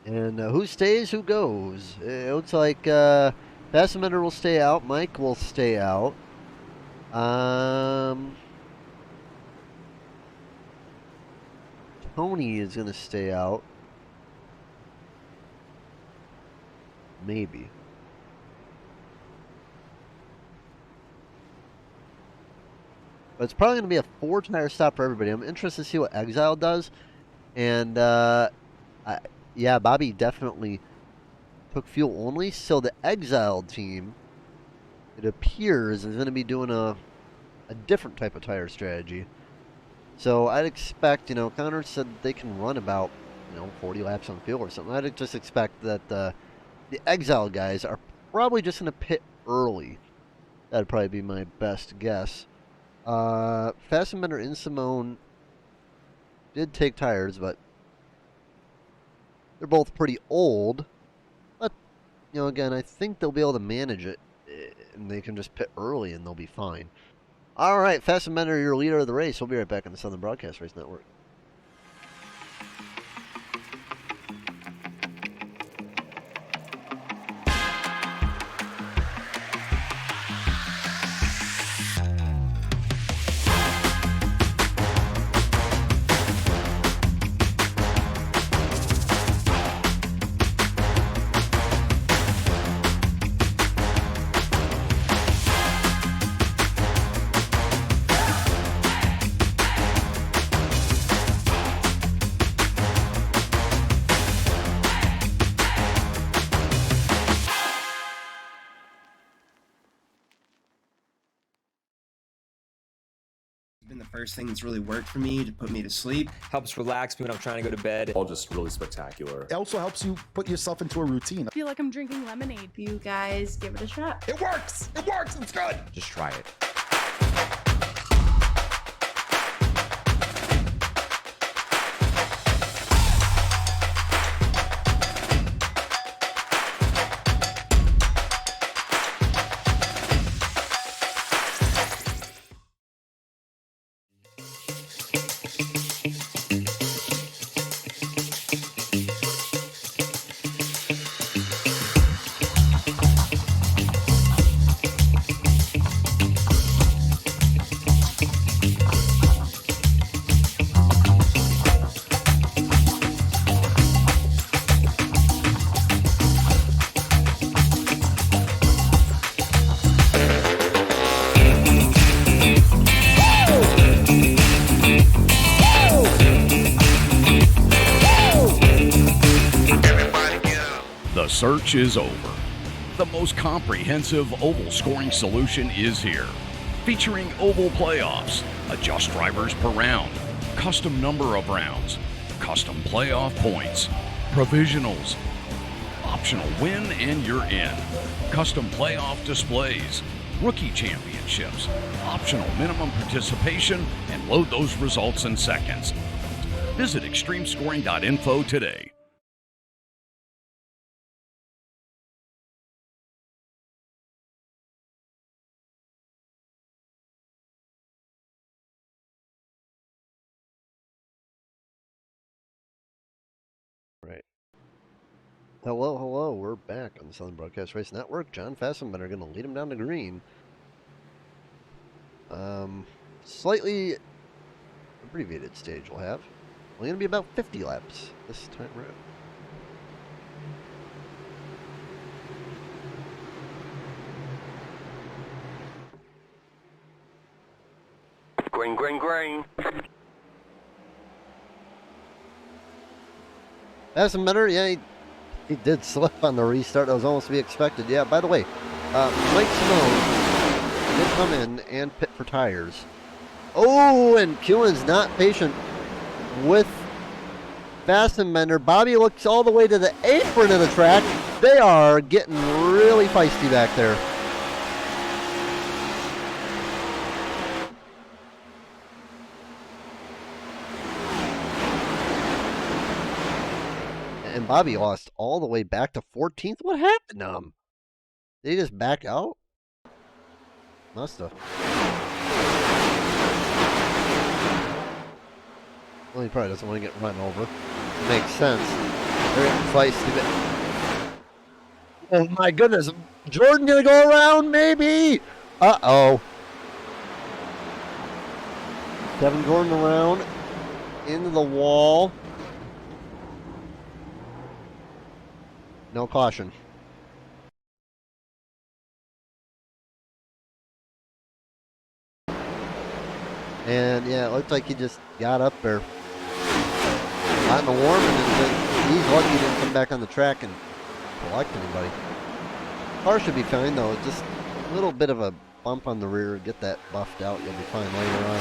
And who stays, who goes? It looks like Fassbender will stay out. Mike will stay out. Tony is going to stay out. Maybe. But it's probably going to be a 4-tire stop for everybody. I'm interested to see what Exile does. And, yeah, Bobby definitely took fuel only. So the Exiled team, it appears, is going to be doing a different type of tire strategy. So I'd expect, Connor said they can run about, 40 laps on fuel or something. I'd just expect that the Exile guys are probably just going to pit early. That'd probably be my best guess. Fastenbender and Simone did take tires, but they're both pretty old. But, again, I think they'll be able to manage it, and they can just pit early and they'll be fine. All right, Fastenbender, your leader of the race. We'll be right back on the Southern Broadcast Race Network. Been the first thing that's really worked for me to put me to sleep. Helps relax me when I'm trying to go to bed. All just really spectacular. It also helps you put yourself into a routine. I feel like I'm drinking lemonade. You guys give it a shot. It works! It works! It's good! Just try it. The search is over. The most comprehensive oval scoring solution is here. Featuring oval playoffs, adjust drivers per round, custom number of rounds, custom playoff points, provisionals, optional win and you're in, custom playoff displays, rookie championships, optional minimum participation, and load those results in seconds. Visit extremescoring.info today. Right. Hello, hello. We're back on the Southern Broadcast Race Network. John Fastenbender going to lead him down to green. Slightly abbreviated stage we'll have. Only going to be about 50 laps this time around. Green, green, green. Fastenbender, yeah, he did slip on the restart. That was almost to be expected. Yeah, by the way, Mike Simone did come in and pit for tires. Oh, and Keelan's not patient with Fastenbender. Bobby looks all the way to the apron of the track. They are getting really feisty back there. And Bobby lost all the way back to 14th. What happened to him? Did he just back out? Must have. Well, he probably doesn't want to get run over. Makes sense. They're getting feisty. Oh my goodness. Jordan gonna go around? Maybe. Uh-oh. Kevin Gordon around. Into the wall. No caution. And yeah, it looked like he just got up there, got in the warm, and he's lucky he didn't come back on the track and collect anybody. Car should be fine though. Just a little bit of a bump on the rear. Get that buffed out. You'll be fine later on.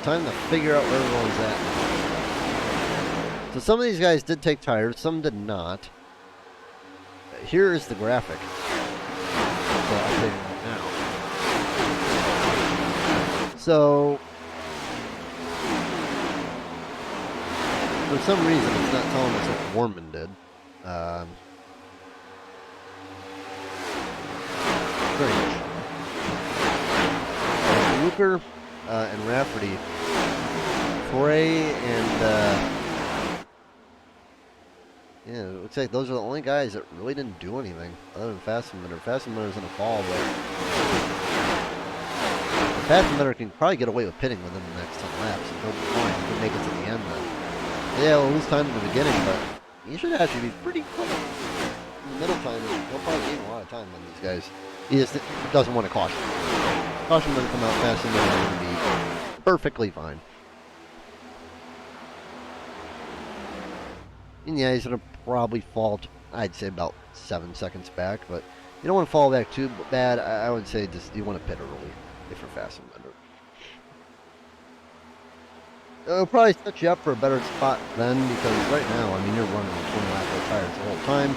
Time to figure out where everyone's at. So some of these guys did take tires, some did not. Here is the graphic. So I'll tell you right now. So for some reason it's not telling us what Warman did. Strange. Luker and Rafferty, Foray, and yeah, it looks like those are the only guys that really didn't do anything other than Fastenmitter. Fastenmitter's in a fall, but Fastenmitter can probably get away with pitting within the next 10 laps. He'll be fine. He can make it to the end then. Yeah, we'll lose time in the beginning, but he should actually be pretty quick. In the middle time, he'll probably gain a lot of time on these guys. He just doesn't want to caution. Caution doesn't come out fast enough, it's going to be perfectly fine. And yeah, he's going to probably fall, I'd say about 7 seconds back, but you don't want to fall back too bad. I would say just you want to pit early if you're fast and better. It'll probably set you up for a better spot then, because right now, I mean, you're running with 20 lap tires the whole time.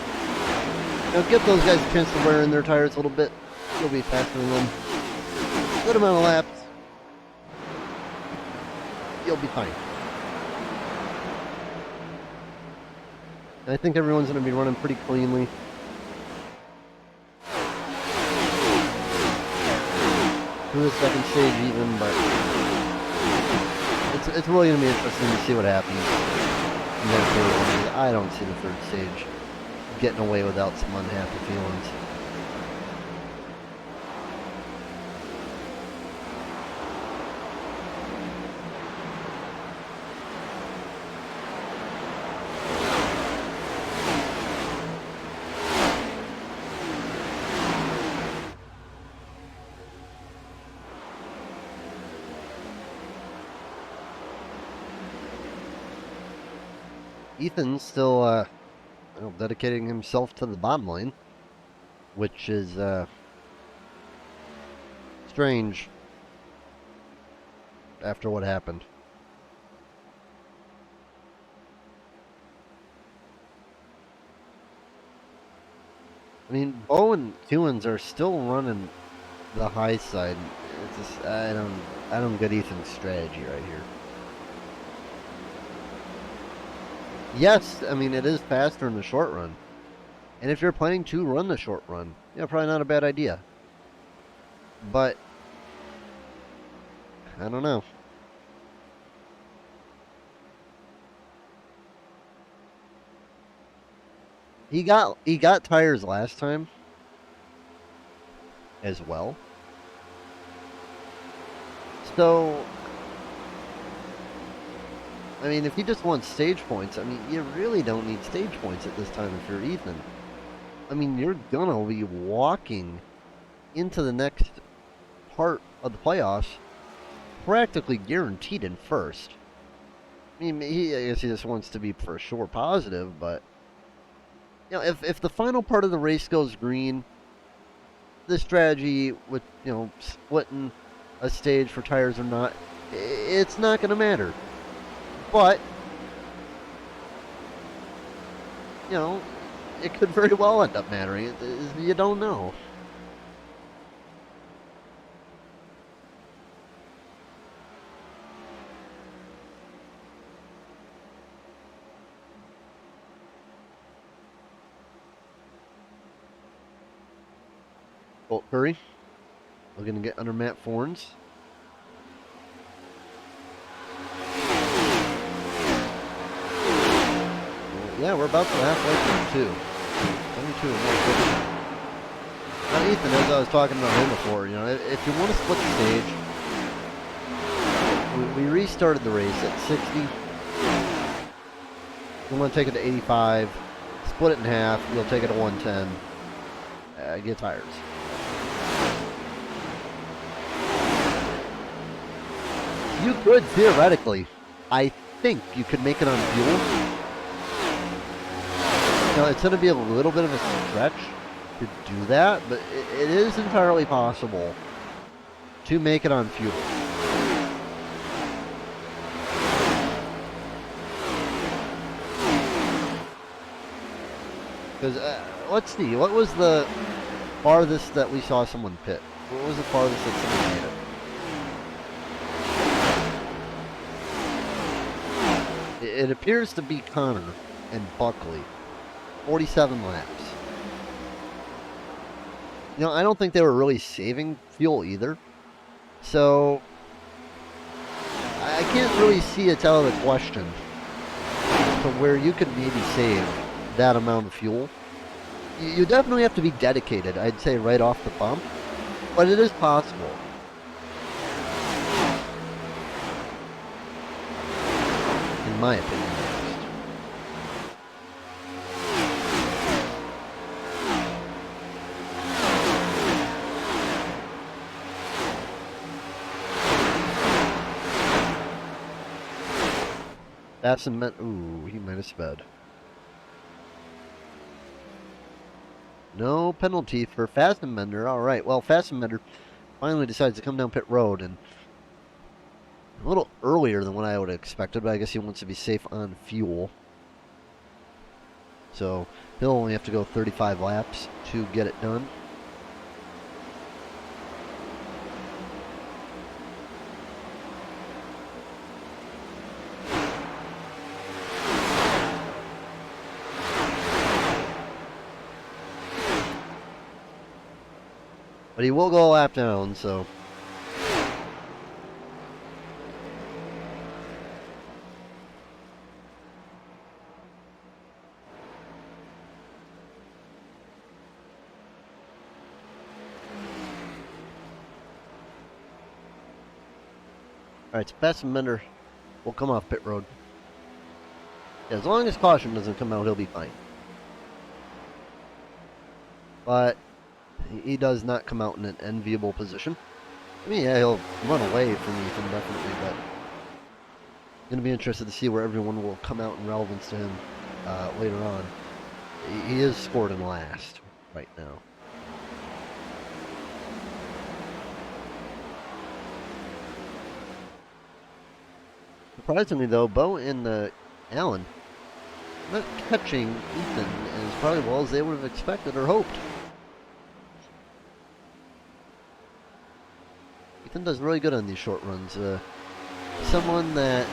You know, give those guys a chance to wear in their tires a little bit. You'll be faster than them. Good amount of laps. You'll be fine. I think everyone's going to be running pretty cleanly. Through the second stage even, but it's really going to be interesting to see what happens in that third one. I don't see the third stage getting away without some unhappy feelings. Ethan's still dedicating himself to the bottom lane, which is strange after what happened. I mean, Bo and Kewins are still running the high side. It's just, I don't get Ethan's strategy right here. Yes, I mean, it is faster in the short run. And if you're planning to run the short run, yeah, probably not a bad idea. But I don't know. He got tires last time as well. So I mean, if you just want stage points, I mean, you really don't need stage points at this time if you're Ethan. I mean, you're gonna be walking into the next part of the playoffs practically guaranteed in first. I mean, I guess he just wants to be for sure positive, but you know, if the final part of the race goes green, the strategy with, you know, splitting a stage for tires or not, it's not going to matter. But, you know, it could very well end up mattering. You don't know. Colt Curry. Looking to get under Matt Fornes. Yeah, we're about to halfway through 22 and 1. Now, Ethan, as I was talking about him before, you know, if you want to split the stage, we restarted the race at 60. You want to take it to 85, split it in half, you'll take it to 110. Get tires. You could theoretically, I think you could make it on fuel. Now, it's going to be a little bit of a stretch to do that, but it is entirely possible to make it on fuel. Because, let's see, what was the farthest that we saw someone pit? What was the farthest that someone made it? It appears to be Connor and Buckley. 47 laps. You know, I don't think they were really saving fuel either. So, I can't really see it's out of the question to where you could maybe save that amount of fuel. You definitely have to be dedicated, I'd say, right off the bump. But it is possible. In my opinion. Ooh, he might have sped. No penalty for Fastenbender. Alright, well, Fastenbender finally decides to come down pit road, and a little earlier than what I would have expected, but I guess he wants to be safe on fuel. So, he'll only have to go 35 laps to get it done. But he will go a lap down, so. Alright, so Fassbender will come off pit road. Yeah, as long as caution doesn't come out, he'll be fine. But he does not come out in an enviable position. I mean, yeah, he'll run away from Ethan, definitely, but I'm going to be interested to see where everyone will come out in relevance to him later on. He is scored in last right now. Surprisingly, though, Bo and Allen not catching Ethan as probably well as they would have expected or hoped. Ethan does really good on these short runs. Someone that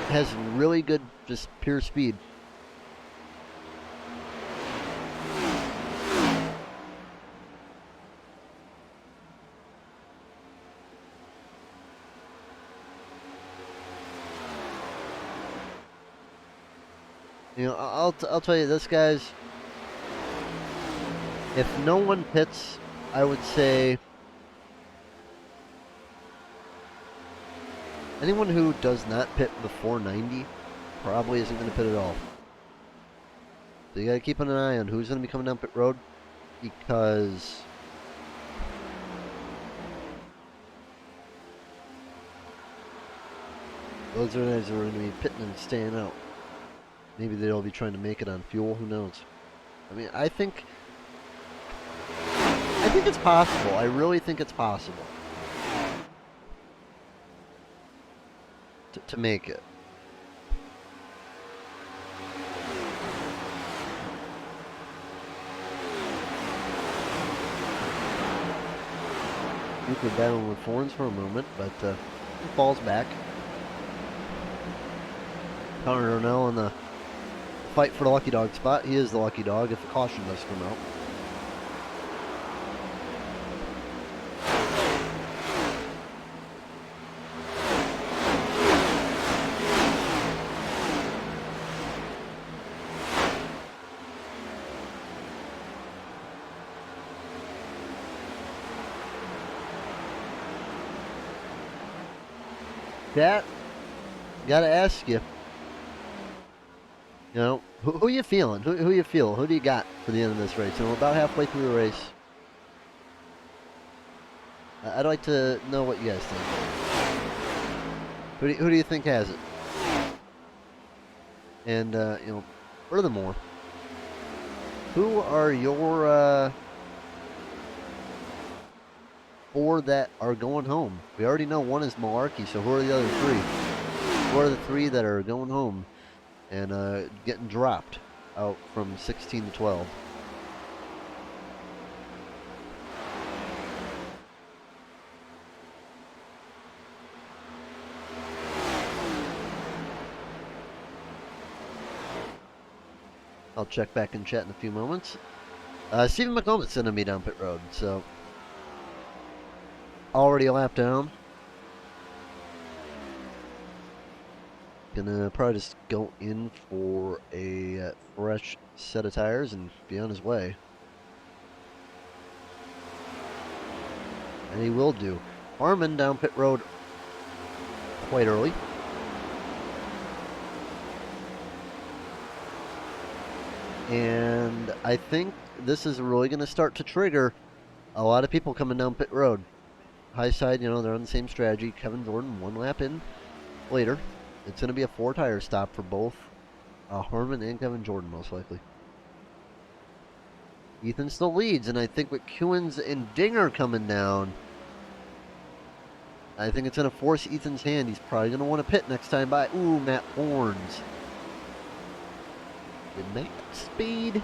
has really good, just pure speed. You know, I'll tell you this, guys. If no one pits, I would say anyone who does not pit before 90 probably isn't going to pit at all. So you got to keep an eye on who's going to be coming down pit road, because those are the guys who are going to be pitting and staying out. Maybe they'll be trying to make it on fuel. Who knows? I mean, I think it's possible. I really think it's possible to make it. You could battle with Fornes for a moment, but he falls back. Connor Darnell in the fight for the lucky dog spot. He is the lucky dog if the caution does come out. Chat, gotta ask you. You know, who you feeling? Who you feel? Who do you got for the end of this race? And we're about halfway through the race. I'd like to know what you guys think. Who do you think has it? And, you know, furthermore, who are your, 4 that are going home? We already know one is Malarkey, so who are the other 3? Who are the 3 that are going home and, getting dropped out from 16 to 12? I'll check back in chat in a few moments. Stephen McComb's sending me down pit road, so already a lap down. Gonna probably just go in for a fresh set of tires and be on his way. And he will do. Harmon down pit road quite early. And I think this is really going to start to trigger a lot of people coming down pit road. High side, you know, they're on the same strategy. Kevin Jordan 1 lap in later. It's going to be a 4-tire stop for both Harmon and Kevin Jordan, most likely. Ethan still leads, and I think with Kewins and Dinger coming down, I think it's going to force Ethan's hand. He's probably going to want to pit next time by. Ooh, Matt Horns. Did make speed?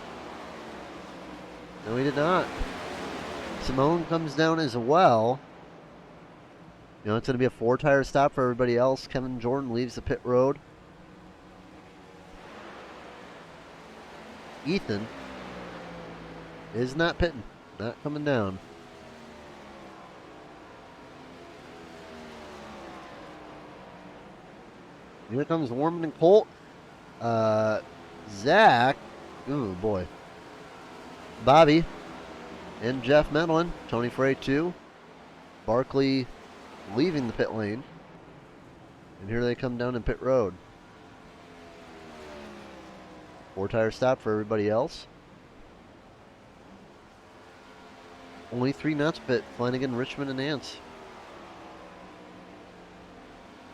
No, he did not. Simone comes down as well. You know, it's going to be a 4-tire stop for everybody else. Kevin Jordan leaves the pit road. Ethan is not pitting. Not coming down. Here comes Warman and Colt. Zach, ooh boy, Bobby, and Jeff Medlin, Tony Frey too, Barkley leaving the pit lane, and here they come down in pit road. 4-tire stop for everybody else. Only 3 knots pit, Flanagan, Richmond, and Nance.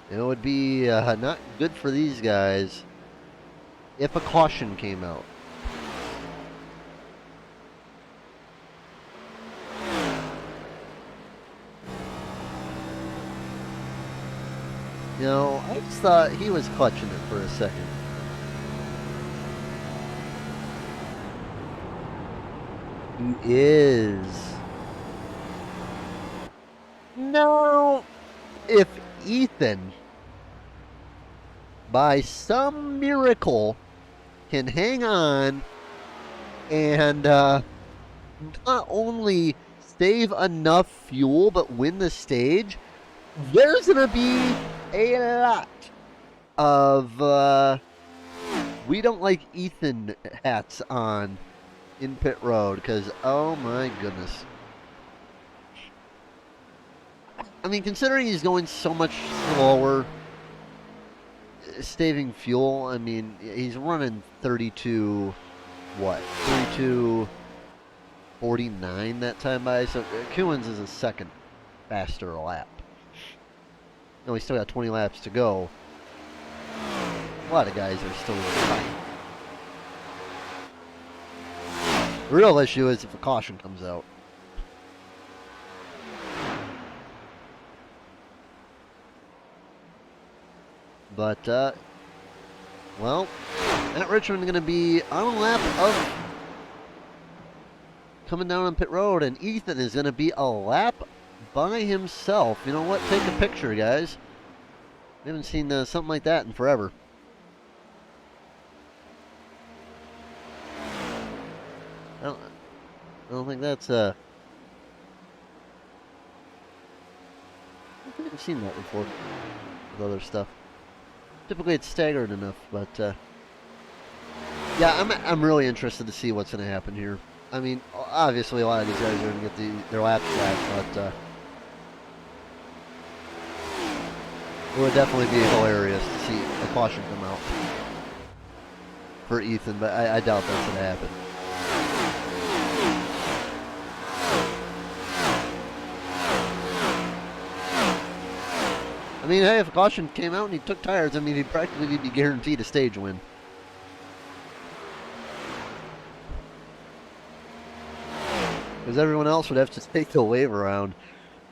It would be not good for these guys if a caution came out. You know, I just thought he was clutching it for a second. He is. Now, if Ethan, by some miracle, can hang on and not only save enough fuel but win the stage, there's going to be a lot of we don't like Ethan hats on in pit road because, oh my goodness. I mean, considering he's going so much slower, saving fuel, I mean, he's running 32, what, 32.49 that time by, so Kewins is a second faster lap. No, we still got 20 laps to go. A lot of guys are still behind. The real issue is if a caution comes out. But, well, Matt Richmond going to be on a lap of coming down on pit road, and Ethan is going to be a lap by himself. You know what? Take a picture, guys. We haven't seen something like that in forever. I don't think that's, I haven't seen that before with other stuff. Typically it's staggered enough, but yeah, I'm really interested to see what's going to happen here. I mean, obviously a lot of these guys are going to get their laps back, but It would definitely be hilarious to see a caution come out for Ethan, but I doubt that's going to happen. I mean, hey, if a caution came out and he took tires, I mean, he'd practically be guaranteed a stage win. Because everyone else would have to take the wave around,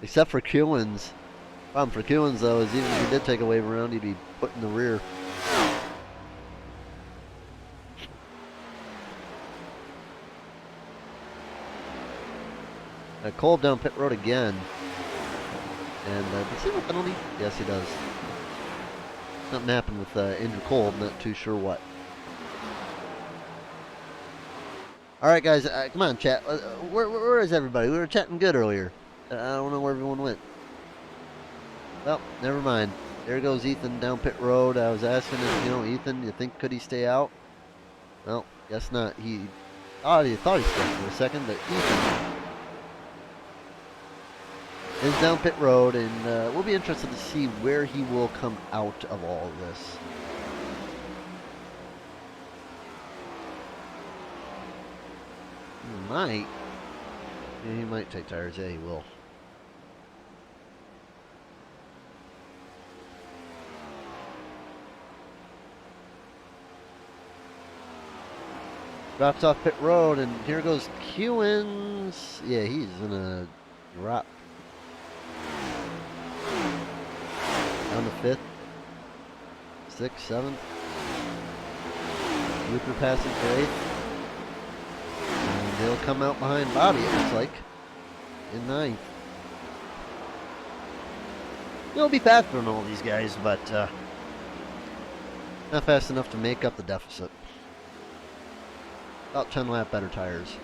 except for Kewins. Problem for Kewins, though, is even if he did take a wave around, he'd be put in the rear. Kolb down pit road again. And does he have a penalty? Yes, he does. Something happened with Andrew Kolb, not too sure what. Alright, guys, come on, chat. Where is everybody? We were chatting good earlier. I don't know where everyone went. Well, never mind. There goes Ethan down pit road. I was asking him, Ethan, you think could he stay out? Well, guess not. He thought he stayed for a second, but Ethan is down pit road, and we'll be interested to see where he will come out of all of this. He might take tires. Yeah, he will. Drops off pit road, and here goes Kewins. Yeah, he's gonna drop down to 5th, 6th, 7th. Looper passing for 8th. And he'll come out behind Bobby, it looks like, in 9th. He'll be faster than all these guys, but not fast enough to make up the deficit. About 10 lap better tires.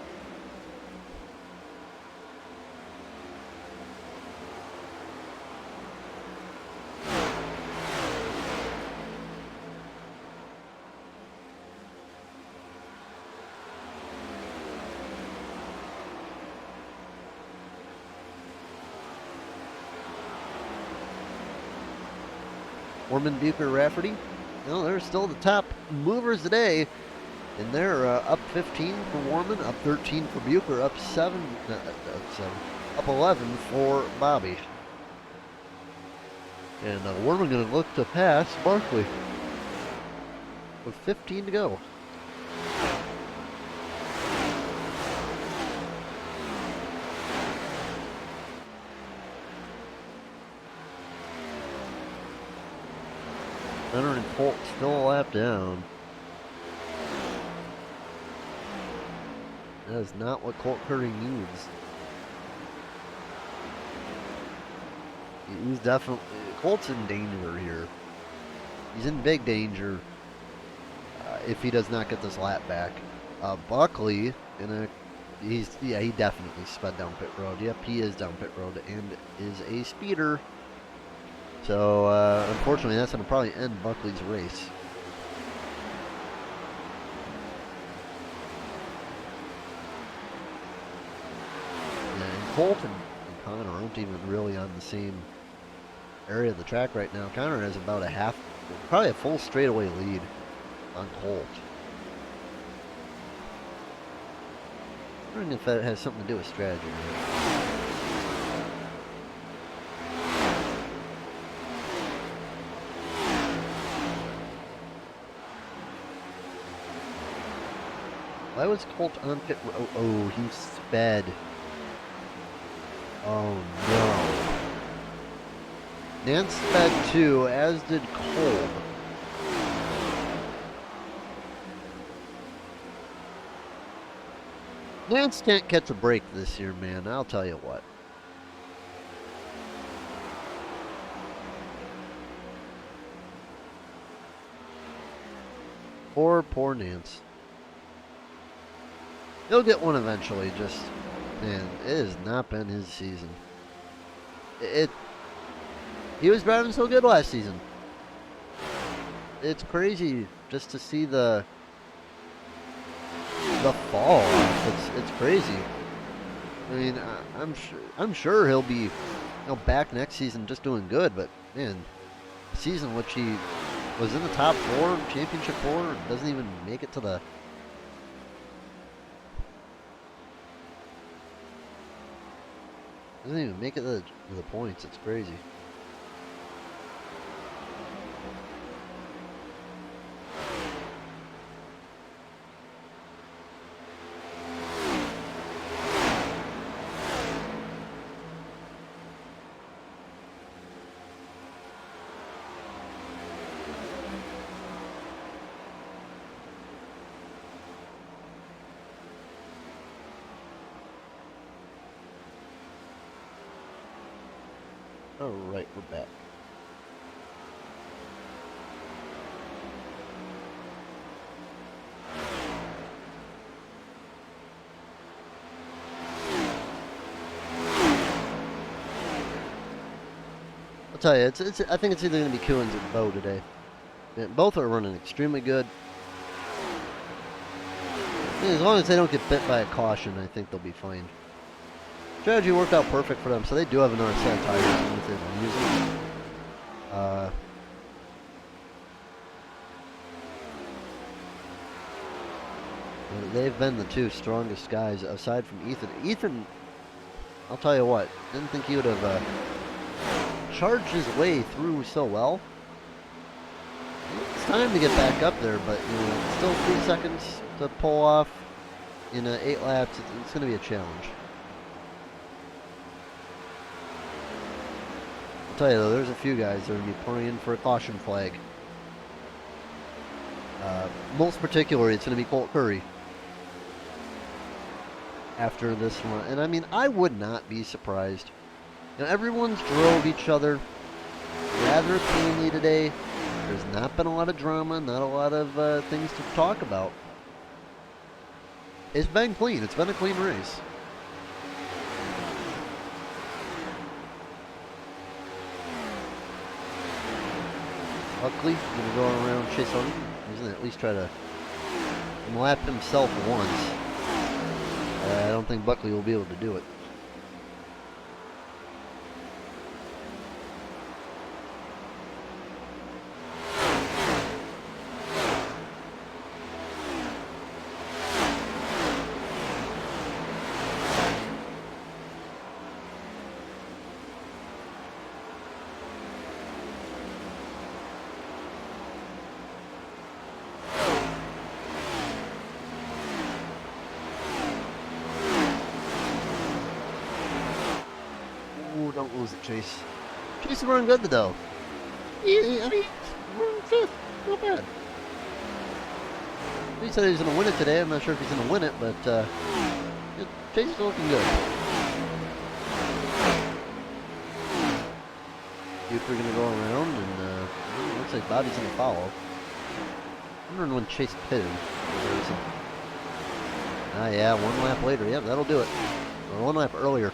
Orman, Bucher, Rafferty. No, they're still the top movers today. And they're up 15 for Warman, up 13 for Bucher, up 11 for Bobby. And Warman going to look to pass Barkley with 15 to go. Leonard and Colt still a lap down. That is not what Colt Curry needs. He's definitely... Colt's in danger here. He's in big danger if he does not get this lap back. Buckley, he definitely sped down pit road. Yep, he is down pit road and is a speeder. So, unfortunately, that's going to probably end Buckley's race. And Colt and Connor aren't even really on the same area of the track right now. Connor has about probably a full straightaway lead on Colt. I'm wondering if that has something to do with strategy. Why was Colt on pit road? Oh, he sped. Oh no. Nance sped too, as did Kolb. Nance can't catch a break this year, man. I'll tell you what. Poor Nance. He'll get one eventually, just, man, it has not been his season. He was driving so good last season. It's crazy just to see the fall. It's crazy. I mean, I'm sure he'll be back next season just doing good, but man, season, which he was in the top 4, championship 4, and doesn't even make it to the... Doesn't even make it to the points. It's crazy. Alright, we're back. I'll tell you, I think it's either going to be Coons or Bo today. Both are running extremely good. As long as they don't get bit by a caution, I think they'll be fine. Strategy worked out perfect for them, so they do have another set of tires that they're using. They've been the 2 strongest guys aside from Ethan. Ethan, I'll tell you what, didn't think he would have charged his way through so well. It's time to get back up there, but you know, still 3 seconds to pull off in 8 laps. It's going to be a challenge. I'll tell you though, there's a few guys that are going to be playing for a caution flag. Most particularly, it's going to be Colt Curry after this one. And I mean, I would not be surprised. You know, everyone's drove each other rather cleanly today. There's not been a lot of drama, not a lot of things to talk about. It's been clean. It's been a clean race. Buckley gonna go around Chase Harden. He's gonna at least try to lap himself once. I don't think Buckley will be able to do it. Don't lose it, Chase. Chase is running good, though. I mean, running 5th. Not bad. He said he was going to win it today. I'm not sure if he's going to win it, but Chase is looking good. Duke are going to go around, and it looks like Bobby's going to follow. I'm wondering when Chase pitted. Ah, yeah, 1 lap later. Yep, that'll do it. Or 1 lap earlier.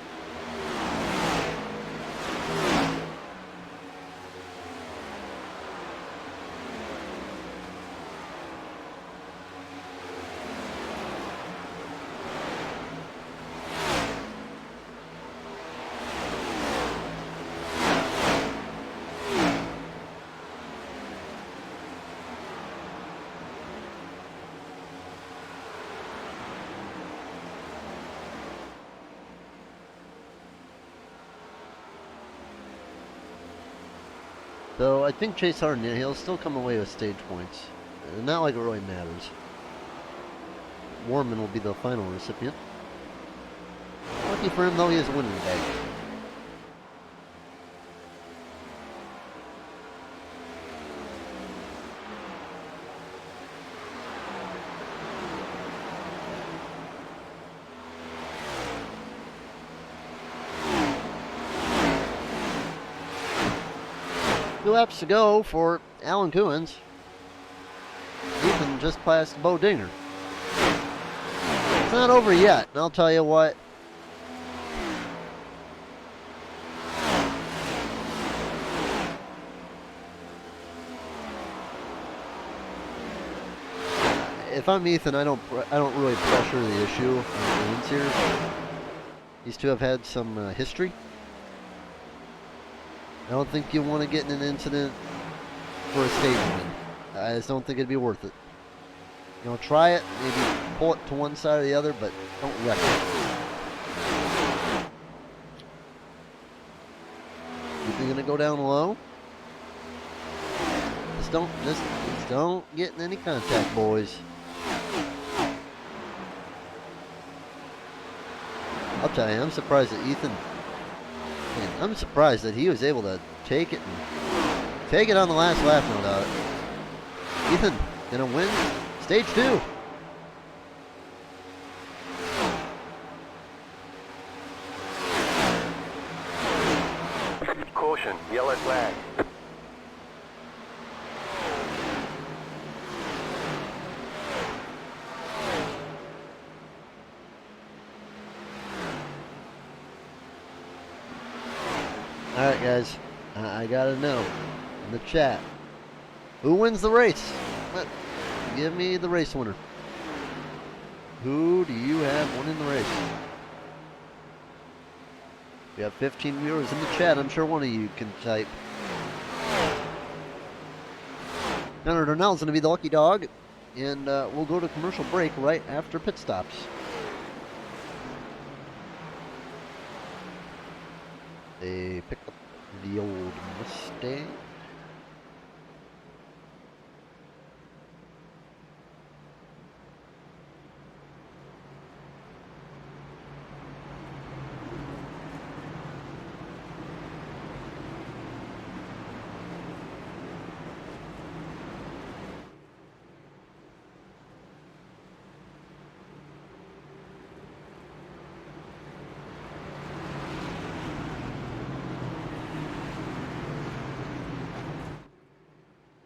So I think Chase Harden, he'll still come away with stage points. Not like it really matters. Warman will be the final recipient. Lucky for him though, he has a winning bag. Two laps to go for Alan Coons. Ethan just passed Bo Dinger. It's not over yet, and I'll tell you what. If I'm Ethan, I don't really pressure the issue on Coons here. These two have had some history. I don't think you want to get in an incident for a stage win. I just don't think it'd be worth it. You know, try it, maybe pull it to one side or the other, but don't wreck it. You're gonna go down low. Just don't get in any contact, boys. I'll tell you, I'm surprised that Ethan. Man, I'm surprised that he was able to take it on the last lap, no doubt. Ethan gonna win stage 2. Caution, yellow flag. Alright guys, I gotta know in the chat, who wins the race? Give me the race winner. Who do you have winning the race? We have 15 viewers in the chat. I'm sure one of you can type. Leonard Darnell's going to be the lucky dog, and we'll go to commercial break right after pit stops. They picked up the old Mustang.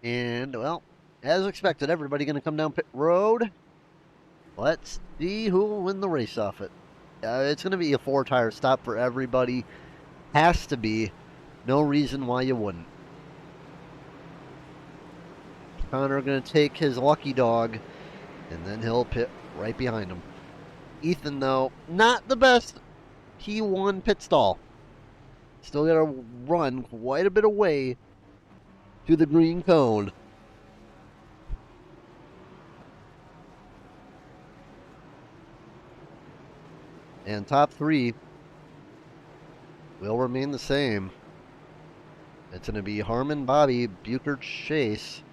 And, well, as expected, everybody going to come down pit road. Let's see who will win the race off it. It's going to be a 4-tire stop for everybody. Has to be. No reason why you wouldn't. Connor going to take his lucky dog, and then he'll pit right behind him. Ethan, though, not the best. He won pit stall. Still got to run quite a bit away to the green cone. And top 3 will remain the same. It's going to be Harmon, Bobby, Buchert, Chase,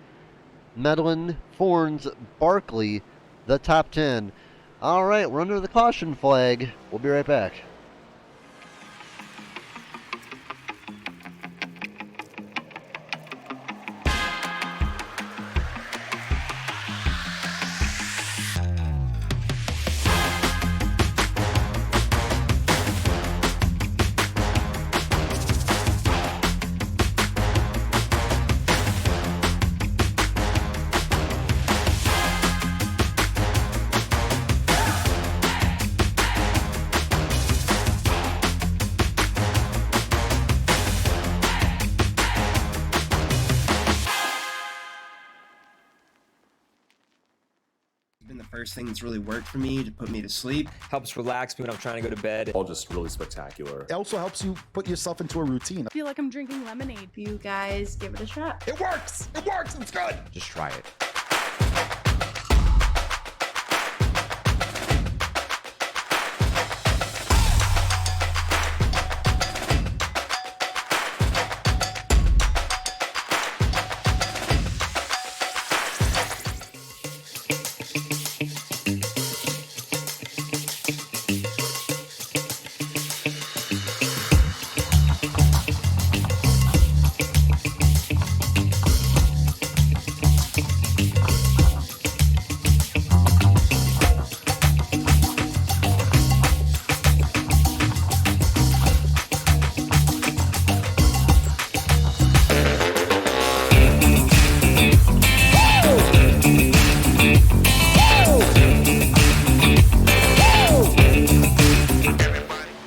Medlin, Forns, Barkley, the top 10. All right, we're under the caution flag. We'll be right back. Been the first thing that's really worked for me to put me to sleep. Helps relax me when I'm trying to go to bed. All just really spectacular. It also helps you put yourself into a routine. I feel like I'm drinking lemonade. You guys give it a shot. It works! It works! It's good! Just try it.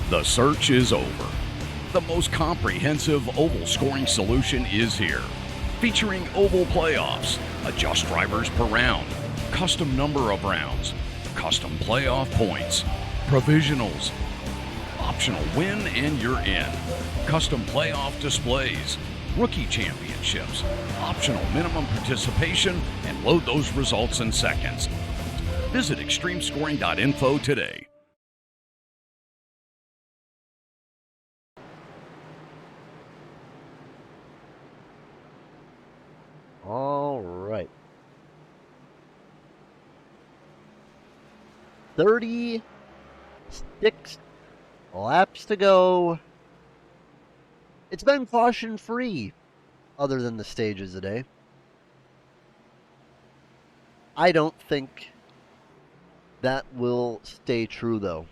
The search is over. The most comprehensive oval scoring solution is here. Featuring oval playoffs, adjust drivers per round, custom number of rounds, custom playoff points, provisionals, optional win and you're in, custom playoff displays, rookie championships, optional minimum participation, and load those results in seconds. Visit extremescoring.info today. All right. 36 laps to go. It's been caution free, other than the stages today. I don't think that will stay true, though.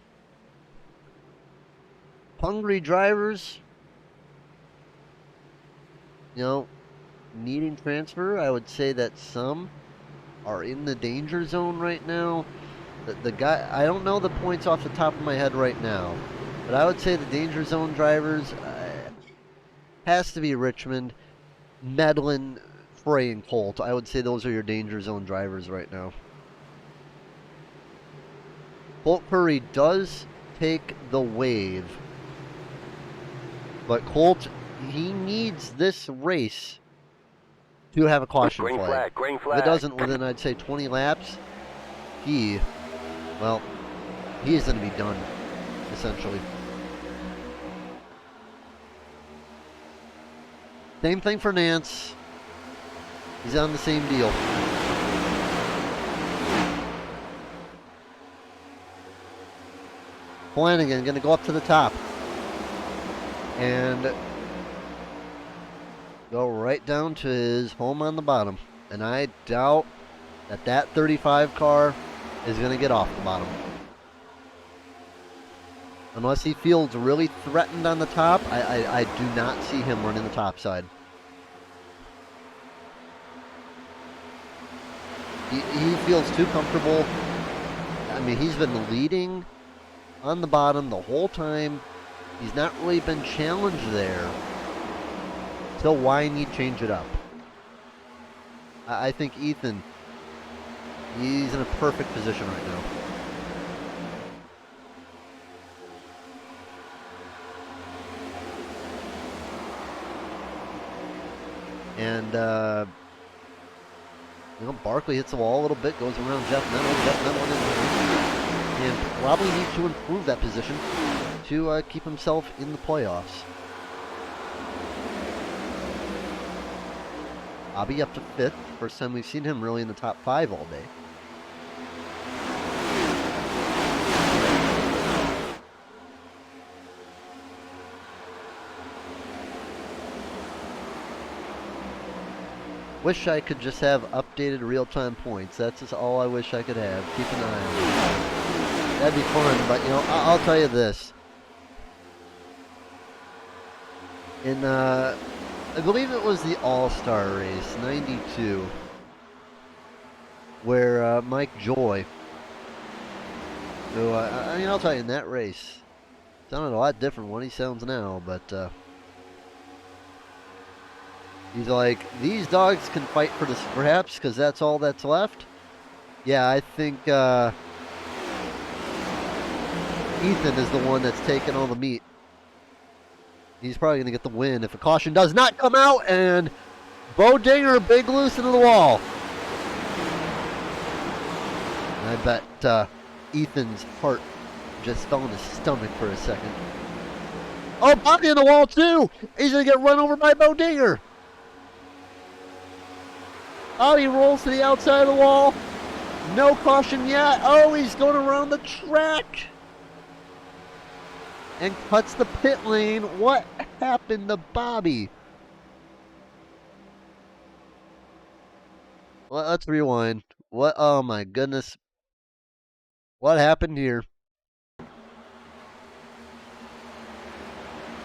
Hungry drivers, needing transfer. I would say that some are in the danger zone right now. The guy, I don't know the points off the top of my head right now, but I would say the danger zone drivers has to be Richmond, Medlin, Frey, and Colt. I would say those are your danger zone drivers right now. Colt Curry does take the wave, but Colt, he needs this race to have a caution Green flag, green flag. If it doesn't within, I'd say, 20 laps, he is going to be done, essentially. Same thing for Nance. He's on the same deal. Flanagan going to go up to the top and go right down to his home on the bottom. And I doubt that 35 car is going to get off the bottom. Unless he feels really threatened on the top, I do not see him running the top side. He feels too comfortable. I mean, he's been leading on the bottom the whole time. He's not really been challenged there. So why need change it up? I think Ethan, he's in a perfect position right now. And, Barkley hits the wall a little bit, goes around Jeff Medlin, and probably needs to improve that position to keep himself in the playoffs. Bobby up to 5th. First time we've seen him really in the top 5 all day. Wish I could just have updated real-time points. That's just all I wish I could have. Keep an eye on it. That'd be fun, but I'll tell you this. In I believe it was the All-Star race, 92, where Mike Joy, who, I'll tell you, in that race, sounded a lot different when he sounds now, but he's like, these dogs can fight for the scraps because that's all that's left. Yeah, I think Ethan is the one that's taking all the meat. He's probably going to get the win if a caution does not come out, and Bo Dinger big loose into the wall. And I bet Ethan's heart just fell in his stomach for a second. Oh, Bobby in the wall too! He's going to get run over by Bo Dinger. Bobby rolls to the outside of the wall. No caution yet. Oh, he's going around the track. And cuts the pit lane. What happened to Bobby? Well, let's rewind. What? Oh my goodness. What happened here?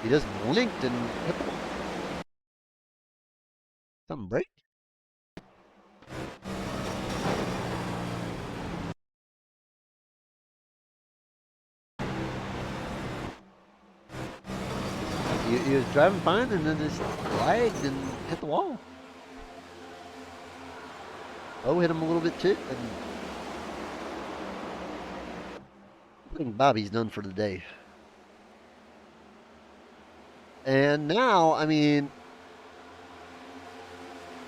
He just blinked and hit the wall. Something break? He was driving fine and then just lagged and hit the wall. Oh, hit him a little bit too. And I think Bobby's done for the day. And now, I mean,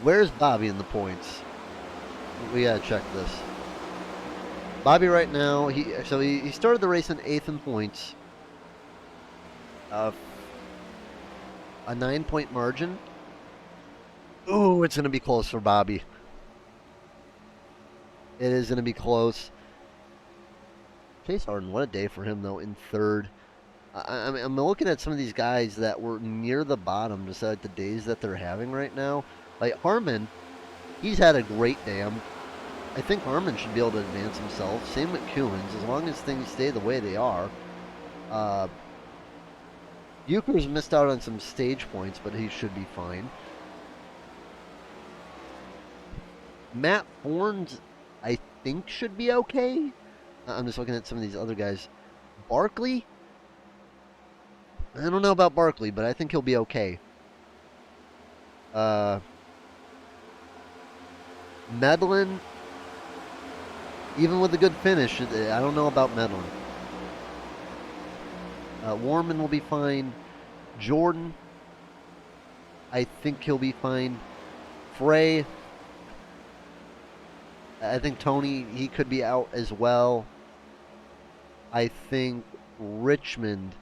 Where's Bobby in the points? We gotta check this. Bobby right now, he started the race in 8th in points. A 9-point margin. Ooh, it's gonna be close for Bobby. It is gonna be close. Chase Harden, what a day for him though, in 3rd. I'm looking at some of these guys that were near the bottom, just like the days that they're having right now. Like Harmon, he's had a great day. I think Harmon should be able to advance himself. Same with Kuhns, as long as things stay the way they are. Euchre's missed out on some stage points, but he should be fine. Matt Horns, I think, should be okay. I'm just looking at some of these other guys. Barkley? I don't know about Barkley, but I think he'll be okay. Medlin, even with a good finish, I don't know about Medlin. Warman will be fine. Jordan, I think he'll be fine. Frey, I think Tony, he could be out as well. I think Richmond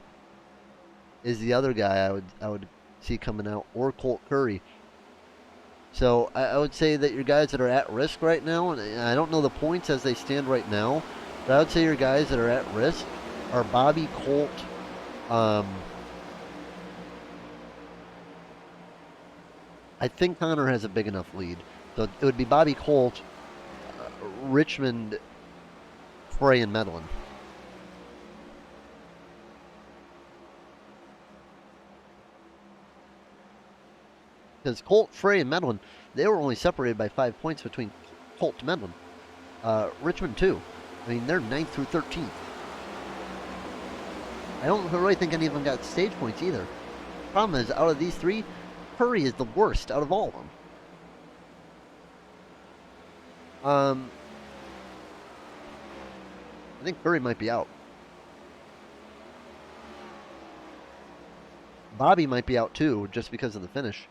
is the other guy I would see coming out, or Colt Curry. So I would say that your guys that are at risk right now, and I don't know the points as they stand right now, but I would say your guys that are at risk are Bobby, Colt, I think Connor has a big enough lead. So it would be Bobby, Colt, Richmond, Frey, and Medlin. Because Colt, Frey, and Medlin, they were only separated by 5 points between Colt and Medlin. Richmond, too. I mean, they're 9th through 13th. I don't really think any of them got stage points either. Problem is, out of these 3, Curry is the worst out of all of them. I think Curry might be out. Bobby might be out, too, just because of the finish.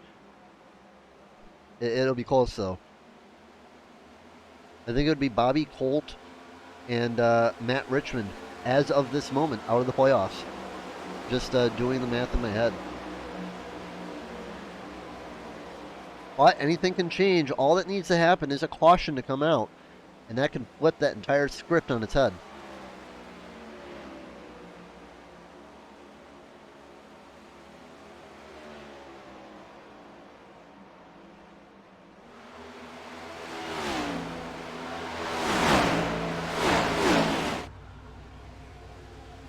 It'll be close, though. I think it would be Bobby, Colt, and Matt Richmond, as of this moment, out of the playoffs. Just doing the math in my head. But anything can change. All that needs to happen is a caution to come out, and that can flip that entire script on its head.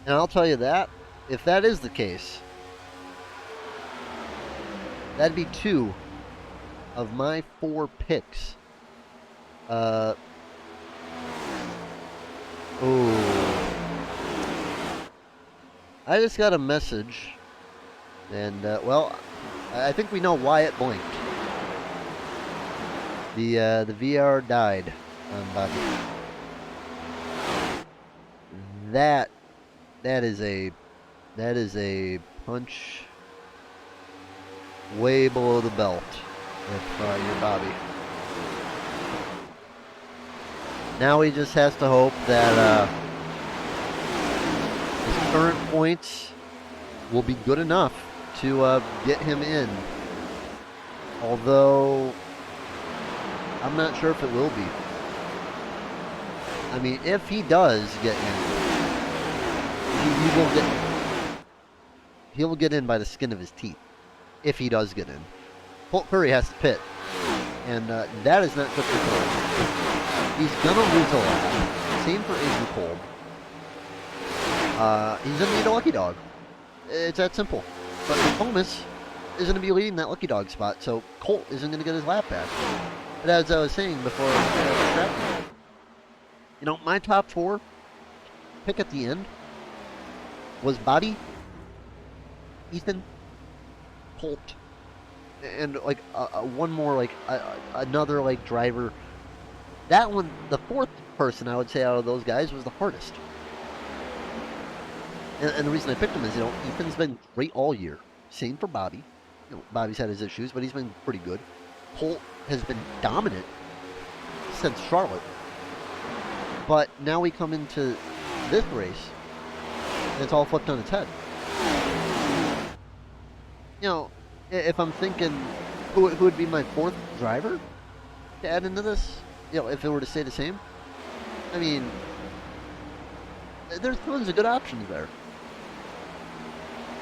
And I'll tell you that, if that is the case, that'd be 2 of my 4 picks. Oh. I just got a message, and, well, I think we know why it blinked. The VR died on Bobby. That is a punch way below the belt if you're Bobby. Now he just has to hope that his current points will be good enough to get him in. Although I'm not sure if it will be. I mean, if he does get in, he will get in by the skin of his teeth. If he does get in. Colt Curry has to pit. And that is not good for Colt. He's going to lose a lap. Same for Avery Kolb. He's going to need a lucky dog. It's that simple. But Thomas is going to be leading that lucky dog spot, so Colt isn't going to get his lap back. But as I was saying before, you know, my top 4 pick at the end was Bobby, Ethan, Colt, and like one more, like another like driver. That one, the 4th person I would say out of those guys was the hardest. And the reason I picked him is, you know, Ethan's been great all year. Same for Bobby. You know, Bobby's had his issues, but he's been pretty good. Colt has been dominant since Charlotte. But now we come into this race, and it's all flipped on its head. You know, if I'm thinking who would be my fourth driver to add into this, you know, if it were to stay the same, I mean, there's tons of good options there.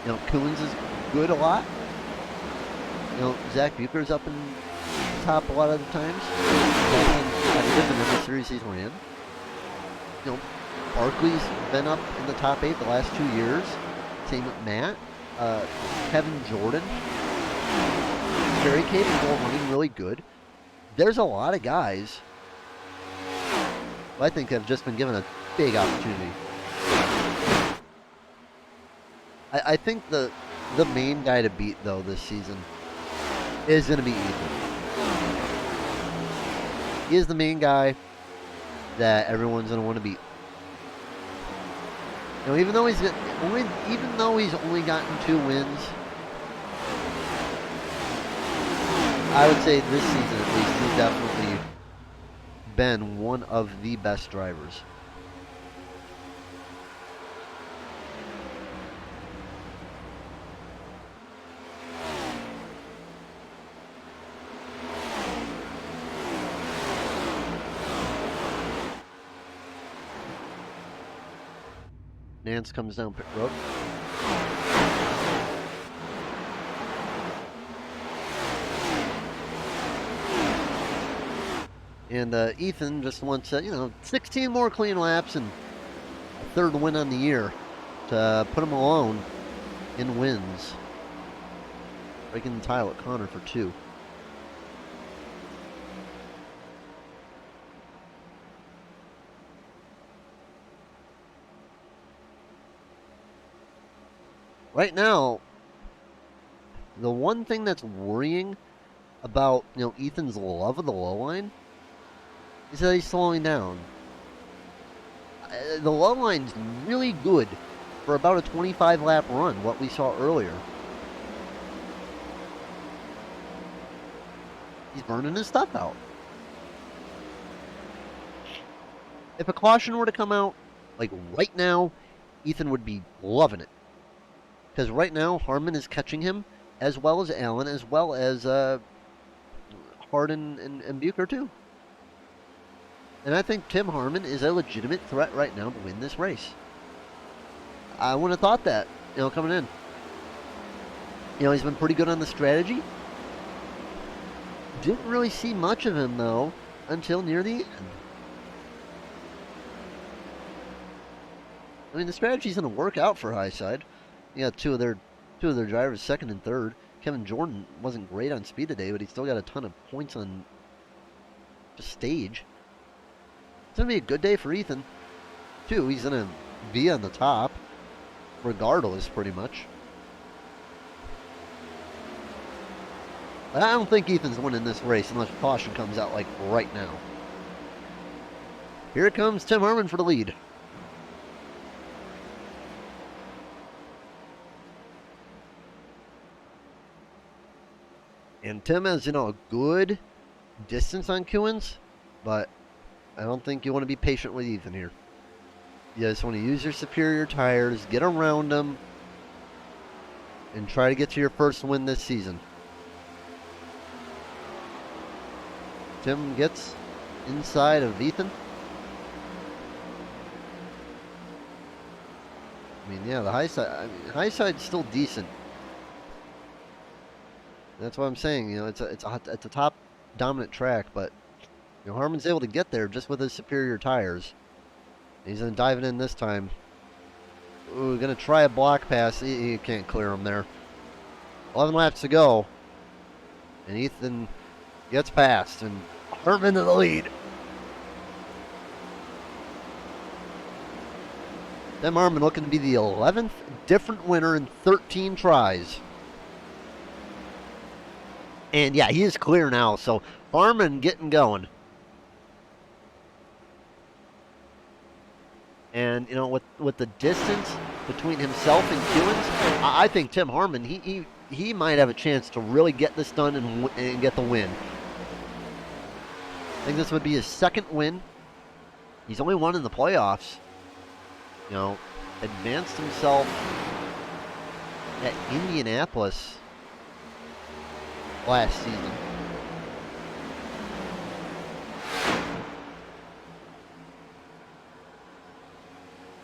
You know, Coons is good a lot. You know, Zach Bucher's up in the top a lot of the times. Competitive in every series he's ran. You know, Barkley's been up in the top 8 the last 2 years. Same with Matt. Kevin Jordan. Very capable, running really good. There's a lot of guys who I think have just been given a big opportunity. I think the main guy to beat, though, this season is going to be Ethan. He is the main guy that everyone's going to want to beat. You know, even though he's only gotten 2 wins, I would say this season at least he's definitely been one of the best drivers. Nance comes down pit road. And Ethan just wants, 16 more clean laps and a 3rd win on the year to put him alone in wins. Breaking the tie with Connor for 2. Right now, the one thing that's worrying about, Ethan's love of the low line is that he's slowing down. The low line's really good for about a 25 lap run, what we saw earlier. He's burning his stuff out. If a caution were to come out, like right now, Ethan would be loving it. Because right now, Harmon is catching him, as well as Allen, as well as Hardin and Bucher, too. And I think Tim Harmon is a legitimate threat right now to win this race. I wouldn't have thought that, coming in. He's been pretty good on the strategy. Didn't really see much of him, though, until near the end. I mean, the strategy's going to work out for Highside. You got two of their drivers, 2nd and 3rd. Kevin Jordan wasn't great on speed today, but he still got a ton of points on the stage. It's going to be a good day for Ethan. Too, he's going to be on the top, regardless, pretty much. But I don't think Ethan's winning this race unless caution comes out, like, right now. Here comes Tim Harmon for the lead. And Tim has, a good distance on Kewins, but I don't think you want to be patient with Ethan here. You just want to use your superior tires, get around him, and try to get to your first win this season. Tim gets inside of Ethan. I mean, yeah, the high side's still decent. That's what I'm saying. It's a top dominant track, but Harmon's able to get there just with his superior tires. He's gonna dive it in this time. Ooh, gonna try a block pass. He can't clear him there. 11 laps to go, and Ethan gets past, and Harmon to the lead. Tim Harmon looking to be the 11th different winner in 13 tries. And yeah, he is clear now, so Harmon getting going. And, with the distance between himself and Kewins, I think Tim Harmon, he might have a chance to really get this done and get the win. I think this would be his second win. He's only won in the playoffs. You know, advanced himself at Indianapolis last season.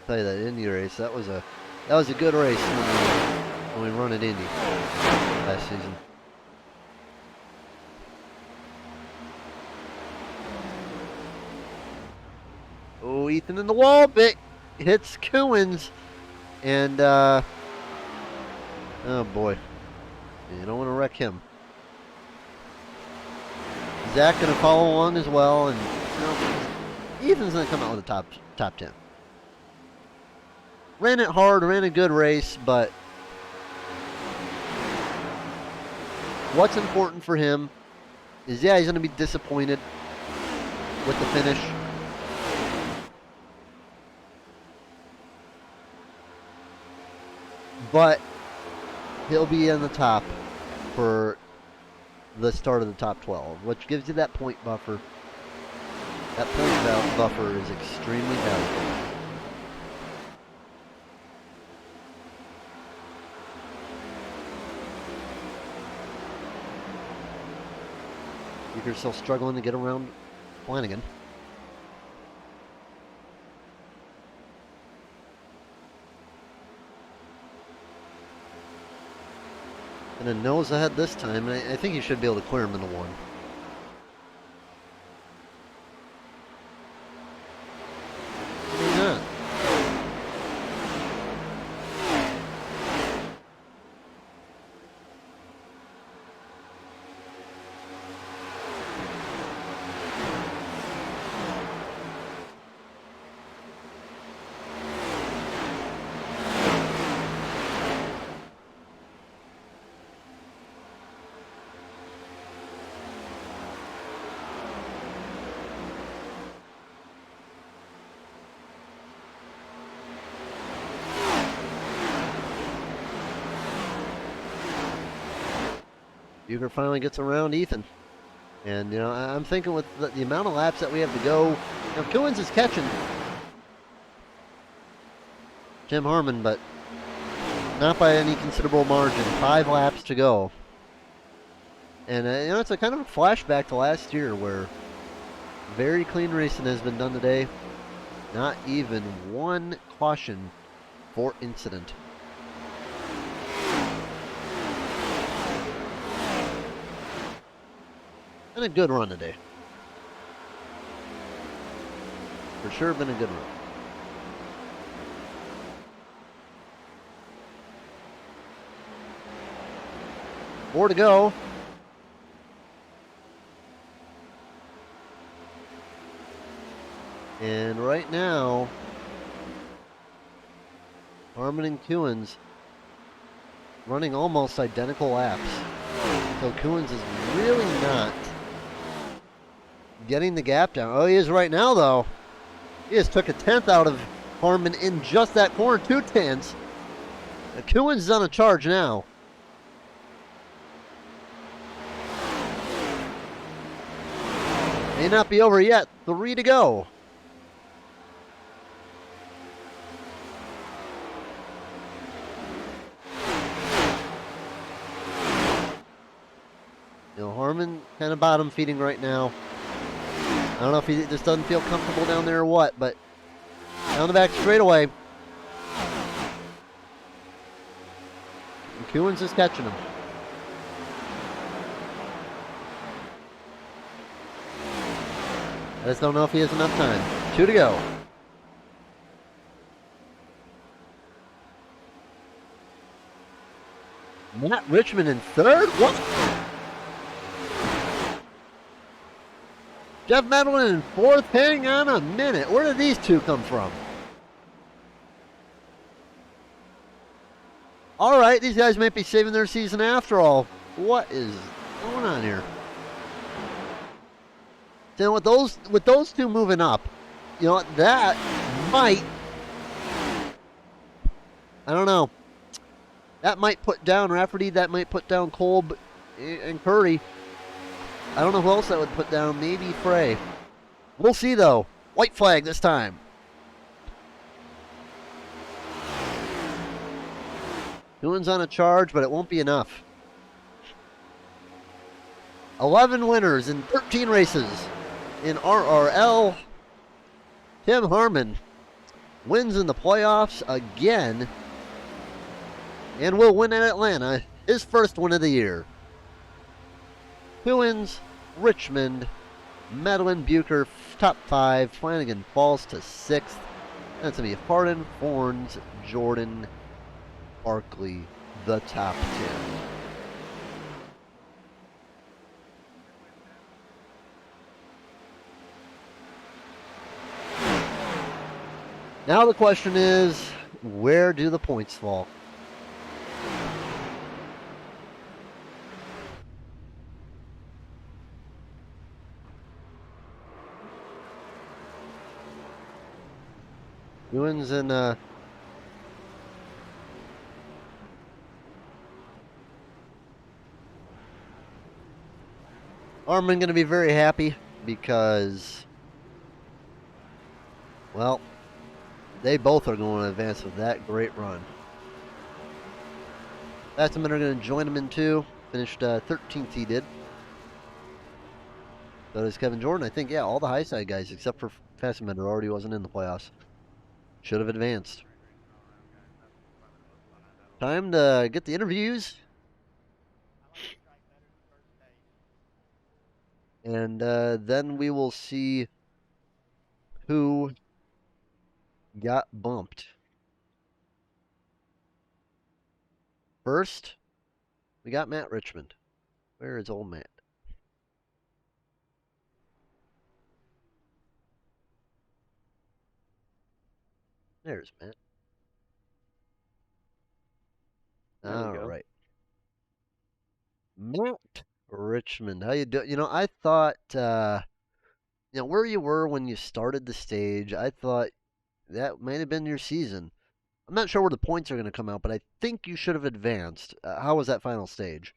Tell you that Indy race, that was a good race when we run at Indy last season. Oh, Ethan in the wall bit hits Coons, and oh boy, you don't want to wreck him. Zach gonna follow along as well, and you know, Ethan's gonna come out with a top 10. Ran it hard, ran a good race, but what's important for him is, yeah, he's going to be disappointed with the finish. But he'll be in the top for the start of the top 12, which gives you that point buffer. That point buffer is extremely valuable. You're still struggling to get around Flanagan. And then nose ahead this time. I think you should be able to clear him into one. Maybe not. Bucher finally gets around Ethan. And, you know, I'm thinking with the amount of laps that we have to go, you know, Coons is catching Jim Harmon, but not by any considerable margin. 5 laps to go. And, you know, it's a kind of a flashback to last year where very clean racing has been done today. Not even one caution for incident. Been a good run today. For sure been a good run. More to go. And right now, Harmon and Coons running almost identical laps. So Coons is really not getting the gap down. Oh, he is right now, though. He just took a 10th out of Harmon in just that corner. 2 tenths. Coons is on a charge now. May not be over yet. 3 to go. You know, Harmon kind of bottom feeding right now. I don't know if he just doesn't feel comfortable down there or what, but down the back straightaway. And Coons is catching him. I just don't know if he has enough time. 2 to go. Matt Richmond in 3rd? What? Jeff Medlin in 4th. Hang on a minute. Where did these two come from? All right, these guys might be saving their season after all. What is going on here? Then with those two moving up, you know what, that might, I don't know. That might put down Rafferty. That might put down Kolb and Curry. I don't know who else I would put down. Maybe Frey. We'll see, though. White flag this time. Ewan's on a charge, but it won't be enough. 11 winners in 13 races in RRL. Tim Harmon wins in the playoffs again and will win at Atlanta, his first win of the year. Hewins, Richmond, Medlin, Bucher, top 5. Flanagan falls to 6th. That's going to be Hardin, Forns, Jordan, Barkley, the top 10. Now the question is, where do the points fall? Ewan's in Armin going to be very happy because, well, they both are going to advance with that great run. Batman are going to join him in 2. Finished 13th he did. So does Kevin Jordan. I think, yeah, all the high side guys except for Fassbender already wasn't in the playoffs. Should have advanced. Time to get the interviews. And then we will see who got bumped. First, we got Matt Richmond. Where is old Matt? There's Matt. All right. Matt Richmond, how you doing? You know, I thought, where you were when you started the stage, I thought that might have been your season. I'm not sure where the points are going to come out, but I think you should have advanced. How was that final stage?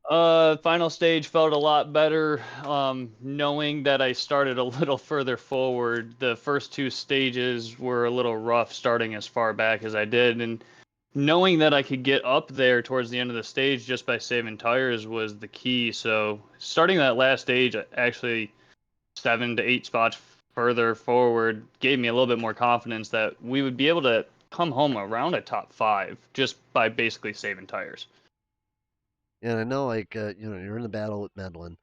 Final stage felt a lot better, knowing that I started a little further forward. The first 2 stages were a little rough starting as far back as I did, and knowing that I could get up there towards the end of the stage just by saving tires was the key. So starting that last stage, actually 7 to 8 spots further forward, gave me a little bit more confidence that we would be able to come home around a top 5 just by basically saving tires. And I know, you're in the battle with Medlin.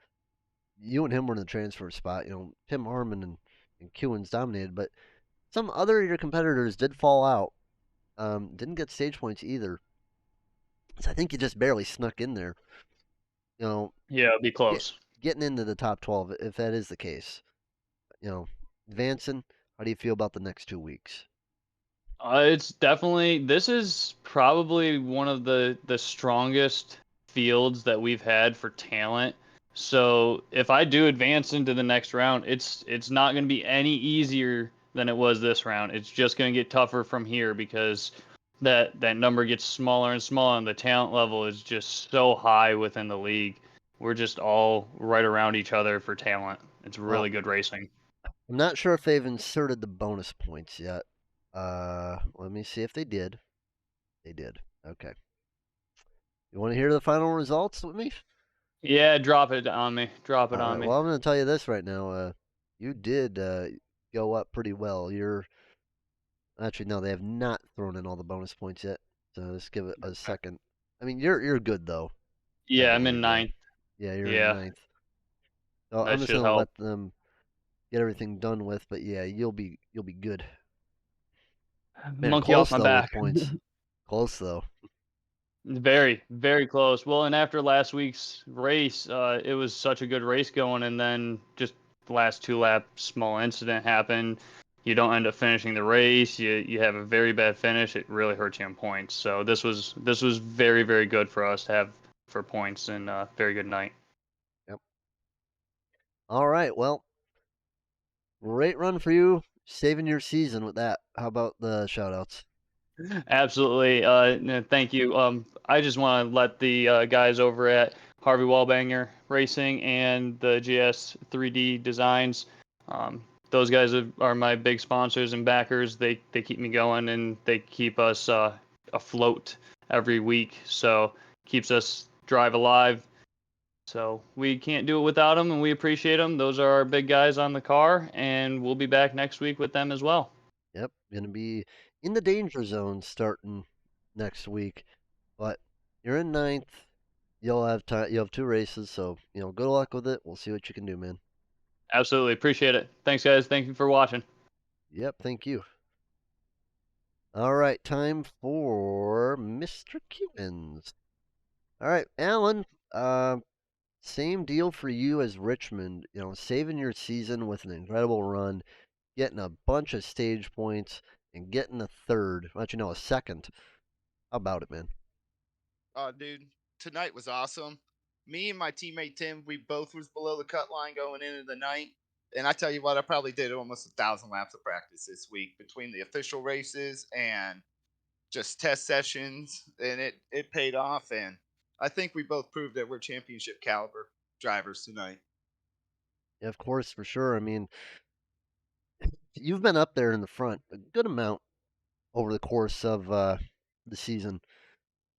You and him were in the transfer spot. Tim Harmon and Kewins dominated, but some other of your competitors did fall out. Didn't get stage points either. So I think you just barely snuck in there. Yeah, it'd be close. Getting into the top 12, if that is the case. Advancing, how do you feel about the next 2 weeks? It's definitely, this is probably one of the strongest fields that we've had for talent. So if I do advance into the next round, it's not going to be any easier than it was this round. It's just going to get tougher from here because that number gets smaller and smaller, and the talent level is just so high within the league. We're just all right around each other for talent. It's really good racing. I'm not sure if they've inserted the bonus points yet. Let me see if they did. They did. Okay. You want to hear the final results with me? Yeah, drop it on me. Drop it on me. Well, I'm going to tell you this right now. You did go up pretty well. Actually, no, they have not thrown in all the bonus points yet. So let's give it a second. I mean, you're good though. Yeah, I'm in 9th. Yeah, you're in 9th. So I'm just gonna let them get everything done with, but yeah, you'll be good. Man, Monkey close off my though back. with points. Close though. Very, very close. Well, and after last week's race, it was such a good race going, and then just the last 2 lap small incident happened. You don't end up finishing the race. You have a very bad finish. It really hurts you on points. So this was very, very good for us to have for points, and very good night. Yep. All right. Well, great run for you, saving your season with that. How about the shoutouts? Absolutely. Thank you. I just want to let the guys over at Harvey Wallbanger Racing and the GS 3D Designs. Those guys are my big sponsors and backers. They keep me going and they keep us afloat every week. So keeps us drive alive. So we can't do it without them, and we appreciate them. Those are our big guys on the car, and we'll be back next week with them as well. Yep, gonna be in the danger zone starting next week. But you're in ninth. You'll have time. You'll have 2 races, so good luck with it. We'll see what you can do, man. Absolutely appreciate it. Thanks, guys. Thank you for watching. Yep, thank you. All right, time for Mr. Cubans. All right, Alan. Same deal for you as Richmond. Saving your season with an incredible run, getting a bunch of stage points, and getting a third. A second. How about it, man? Dude, tonight was awesome. Me and my teammate Tim, we both was below the cut line going into the night. And I tell you what, I probably did almost 1,000 laps of practice this week between the official races and just test sessions, and it paid off. And I think we both proved that we're championship caliber drivers tonight. Yeah, of course, for sure. I mean, you've been up there in the front a good amount over the course of the season.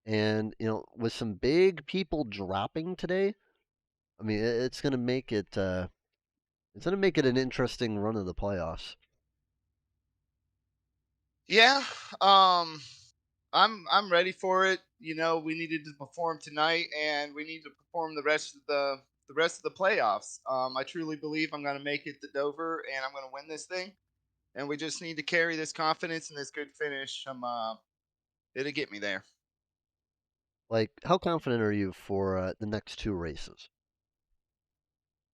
And, with some big people dropping today, I mean, it's going to make it an interesting run of the playoffs. Yeah, um, I'm ready for it. We needed to perform tonight, and we need to perform the rest of the playoffs. I truly believe I'm going to make it to Dover, and I'm going to win this thing. And we just need to carry this confidence and this good finish. It'll get me there. Like, how confident are you for the next 2 races?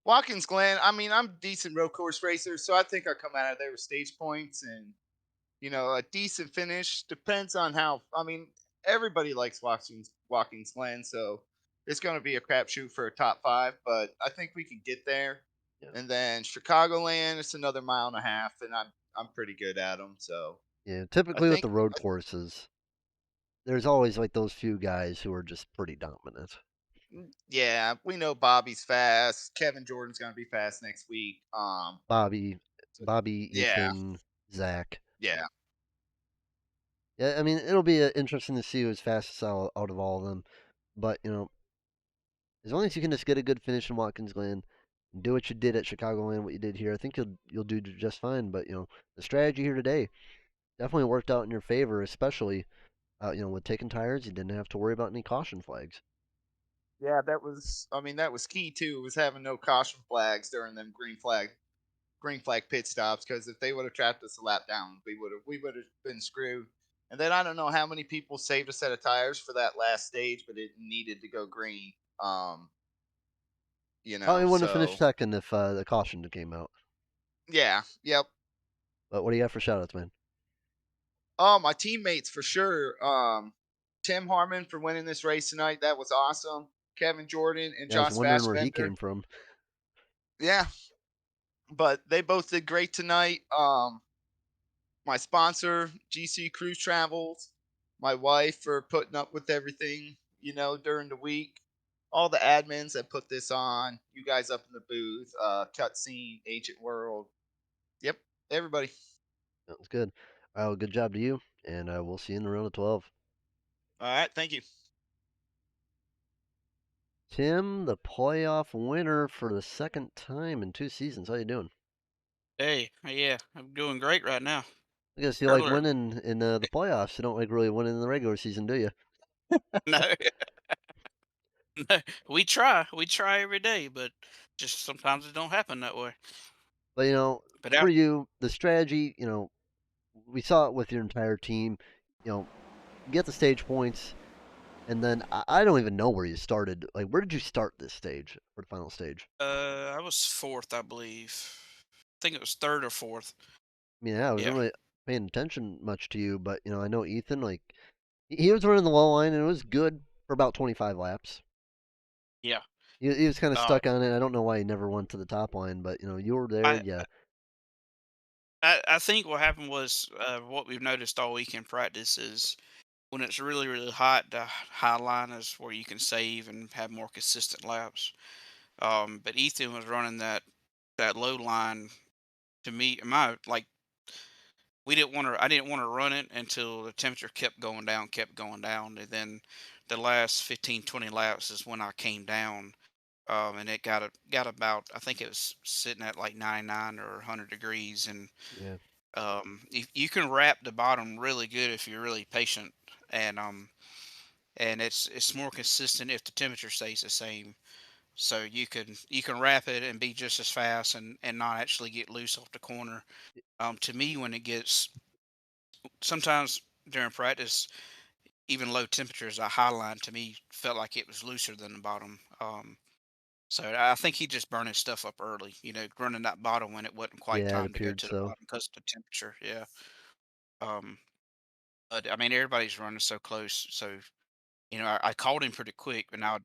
Watkins Glen. I mean, I'm a decent road course racer, so I think I come out of there with stage points and a decent finish. Depends on how. I mean, everybody likes Watkins Glen, so it's going to be a crapshoot for a top 5. But I think we can get there. Yeah. And then Chicagoland, it's another mile and a half, and I'm pretty good at them. So Yeah, I typically with think. the road courses, there's always like those few guys who are just pretty dominant. Yeah, we know Bobby's fast. Kevin Jordan's going to be fast next week. Bobby, Yeah, Ethan, Zach. yeah. Yeah, I mean, it'll be interesting to see who's fastest out of all of them. But, as long as you can just get a good finish in Watkins Glen, do what you did at Chicagoland, what you did here, I think you'll do just fine. But, the strategy here today definitely worked out in your favor, especially, with taking tires. You didn't have to worry about any caution flags. Yeah, that was. I mean, that was key too. Was having no caution flags during them green flag pit stops. Because if they would have trapped us a lap down, we would have been screwed. And then I don't know how many people saved a set of tires for that last stage, but it needed to go green. Probably wouldn't have finished So second if the caution came out. yeah, yep. But what do you have for shoutouts, man? Oh, my teammates for sure. Tim Harmon for winning this race tonight. That was awesome. Kevin Jordan and Yeah, I was Josh wondering where he Fassbender. came from. Yeah, but they both did great tonight. My sponsor, GC Cruise Travels, my wife for putting up with everything, during the week. All the admins that put this on, you guys up in the booth, Cutscene, Agent World. Yep, everybody. Sounds good. All right, well, good job to you, and we'll see you in the round of 12. All right, thank you. Tim, the playoff winner for the second time in 2 seasons. How you doing? Hey, yeah, I'm doing great right now. I guess you like Earlier, winning in the playoffs. You don't like really winning in the regular season, do you? no, no, we try every day, but just sometimes it don't happen that way. But But for out, you, the strategy, we saw it with your entire team. Get the stage points, and then I don't even know where you started. Like, where did you start this stage for the final stage? I was fourth, I believe. I think it was third or fourth. I mean, I wasn't Yeah, really paying attention much to you, but I know Ethan. Like, he was running the low line, and it was good for about 25 laps. yeah. He was kind of Uh, stuck on it. I don't know why he never went to the top line, but you were there. I Yeah, I think what happened was what we've noticed all week in practice is when it's really hot, the high line is where you can save and have more consistent laps. But Ethan was running that low line to me. My like we didn't want to. I didn't want to run it until the temperature kept going down, and then the last 15, 20 laps is when I came down. And it got about, I think it was sitting at like 99 or 100 degrees, and Yeah. you can wrap the bottom really good if you're really patient, and it's more consistent if the temperature stays the same. So you can wrap it and be just as fast and not actually get loose off the corner. To me, when it gets sometimes during practice, even low temperatures, a high line to me felt like it was looser than the bottom. So I think he just burned his stuff up early, running that bottom when it wasn't quite Yeah, it time to go appeared to the so. bottom because of the temperature. Yeah. Um, but I mean, everybody's running so close. So, I called him pretty quick, but now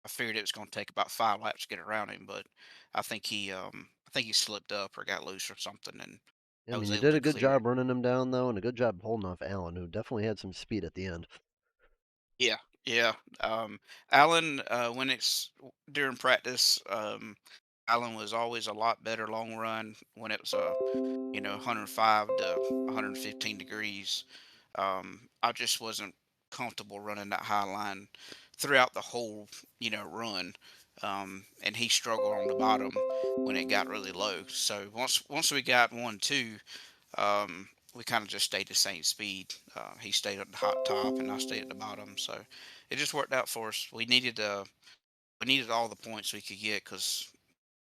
I figured it was going to take about 5 laps to get around him. But I think he slipped up or got loose or something, and I I mean, was you able did to a good clear it. job running him down, though, and a good job holding off Allen, who definitely had some speed at the end. Yeah, yeah. Alan, when it's during practice, Alan was always a lot better long run when it was 105 to 115 degrees. I just wasn't comfortable running that high line throughout the whole, run. And he struggled on the bottom when it got really low. So once we got 1-2, we kind of just stayed the same speed. He stayed at the hot top, and I stayed at the bottom. So it just worked out for us. We needed all the points we could get because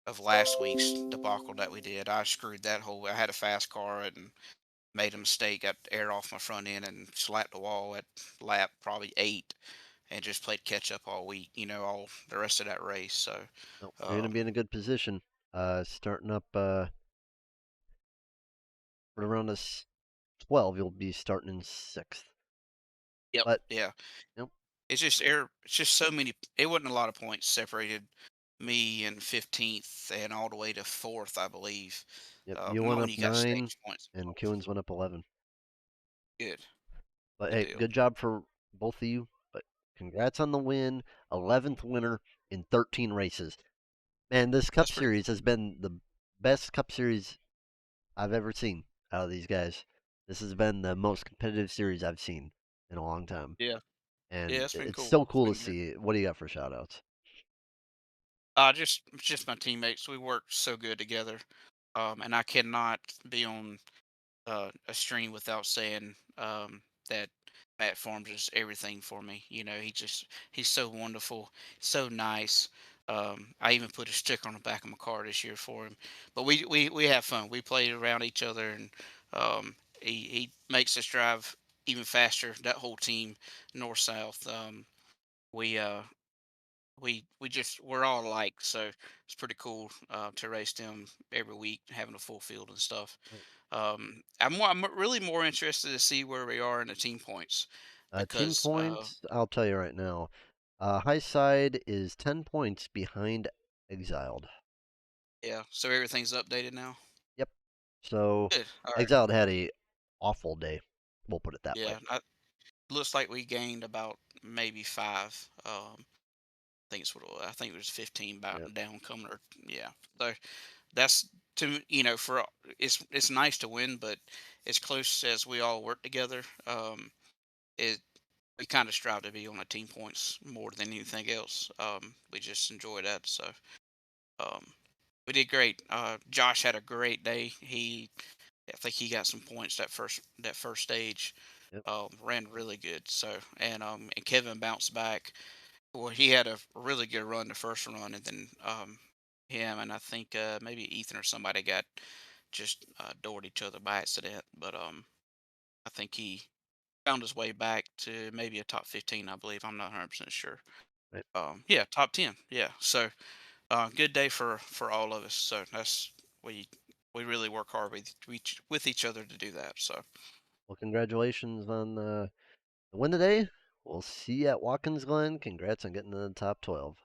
of last week's debacle that we did. I screwed that whole. I had a fast car and made a mistake. Got air off my front end and slapped the wall at lap probably 8, and just played catch up all week. All the rest of that race. So, No, you're going to be in um, a good position. Starting up for around us 12, you'll be starting in 6th. yep, But, yeah. yep, It's just air. It's just so many. It wasn't a lot of points separated me and 15th and all the way to 4th, I believe. yep, you Not went when up you got 9, stage points and involved. Kewins went up 11. Good, But good hey, deal. good job for both of you. But congrats on the win. 11th winner in 13 races. Man, this Cup That's pretty Series cool. has been the best Cup Series I've ever seen out of these guys. This has been the most competitive series I've seen in a long time. Yeah, yeah, And it's been it's cool. so It's cool been to good. see. What do you got for shout outs? Just my teammates. We work so good together. And I cannot be on a stream without saying that Matt Forms is everything for me. He's so wonderful, so nice. I even put a sticker on the back of my car this year for him. But we have fun. We play around each other, and he makes us drive even faster. That whole team, north south. We we're all alike, so it's pretty cool to race them every week, having a full field and stuff. I'm really more interested to see where we are in the team points Team because points, I'll tell you right now. High side is 10 points behind Exiled. yeah, so everything's updated now. Yep. So Good. All right. Exiled had a awful day. We'll put it that way. Yeah. Looks like we gained about maybe 5. I think it was 15 Yep. down coming. Or yeah. So that's for it's nice to win, but as close as we all work together, it we kind of strive to be on the team points more than anything else. We just enjoy that. So um, we did great. Josh had a great day. I think he got some points that first stage. Yep. Ran really good. So and Kevin bounced back. Well, he had a really good run the first run, and then him and I think maybe Ethan or somebody got just doored each other by accident. But I think he found his way back to maybe a top 15, I believe. I'm not 100% sure. Right. Yeah, top 10. Yeah. So good day for all of us. So we we really work hard with each other to do that. So Well, congratulations on the win today. We'll see you at Watkins Glen. Congrats on getting to the top 12.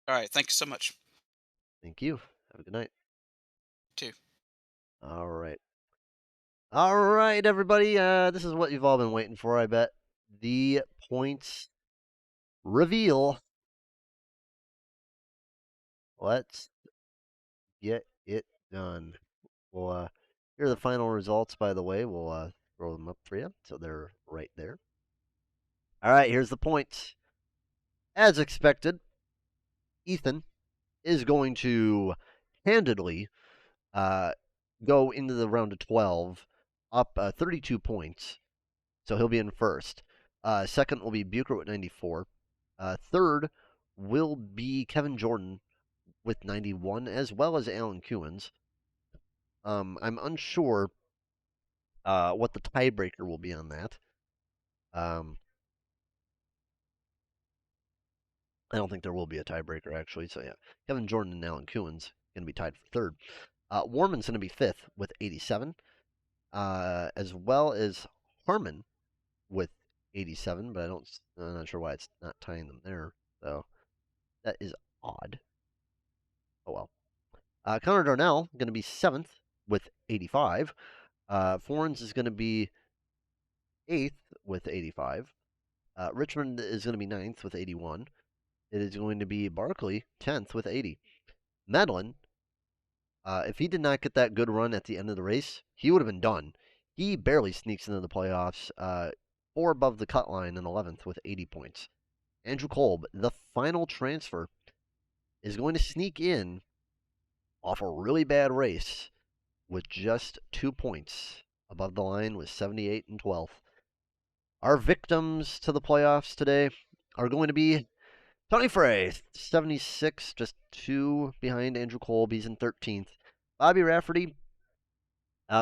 all right. Thank you so much. Thank you. Have a good night. Too. All right. All right, everybody. This is what you've all been waiting for, I bet. The points reveal. let's get it done. We'll here are the final results, by the way. We'll throw them up for you, so they're right there. All right, here's the points. As expected, Ethan is going to handedly go into the round of 12 up 32 points. So he'll be in first. Second will be Bucher with 94. Third will be Kevin Jordan with 91, as well as Alan Kewins. I'm unsure what the tiebreaker will be on that. I don't think there will be a tiebreaker, actually. So, yeah, Kevin Jordan and Alan Kewins going to be tied for third. Warman's going to be fifth with 87, as well as Harmon with 87, but I'm not sure why it's not tying them there. So that is odd. Oh well. Connor Darnell going to be 7th with 85. Forens is going to be 8th with 85. Richmond is going to be 9th with 81. It is going to be Barkley 10th with 80. Medlin, if he did not get that good run at the end of the race, he would have been done. He barely sneaks into the playoffs, 4 above the cut line and 11th with 80 points. Andrew Kolb, the final transfer, is going to sneak in off a really bad race with just 2 points above the line with 78 and 12th. Our victims to the playoffs today are going to be Tony Frey, 76, just 2 behind Andrew Kolb. He's in 13th. Bobby Rafferty,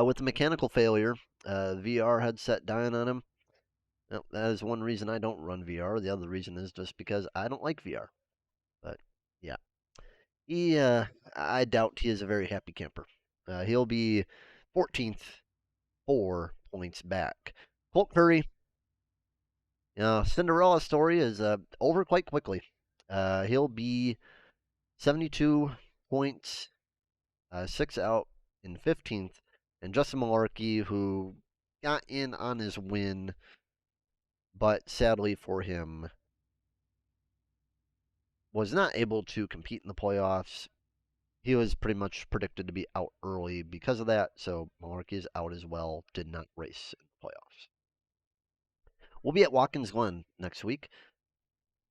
with the mechanical failure, VR headset dying on him. Well, that is one reason I don't run VR. The other reason is just because I don't like VR. But, yeah. I doubt he is a very happy camper. He'll be 14th, 4 points back. Colt Curry, Cinderella story is over quite quickly. He'll be 72 points, 6 out in 15th. And Justin Malarkey, who got in on his win, but sadly for him, was not able to compete in the playoffs. He was pretty much predicted to be out early because of that, so Malarkey is out as well. Did not race in the playoffs. We'll be at Watkins Glen next week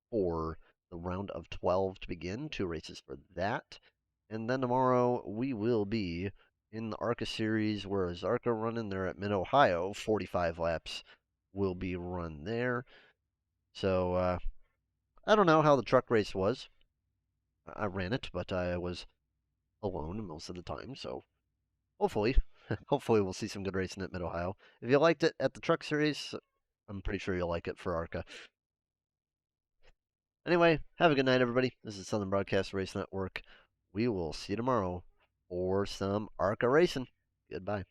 for the round of 12 to begin. 2 races for that. And then tomorrow we will be in the ARCA series, where is ARCA running? They're at Mid-Ohio. 45 laps will be run there. So, I don't know how the truck race was. I ran it, but I was alone most of the time, so hopefully we'll see some good racing at Mid-Ohio. If you liked it at the truck series, I'm pretty sure you'll like it for ARCA. Anyway, have a good night, everybody. This is Southern Broadcast Race Network. We will see you tomorrow for some ARCA racing. Goodbye.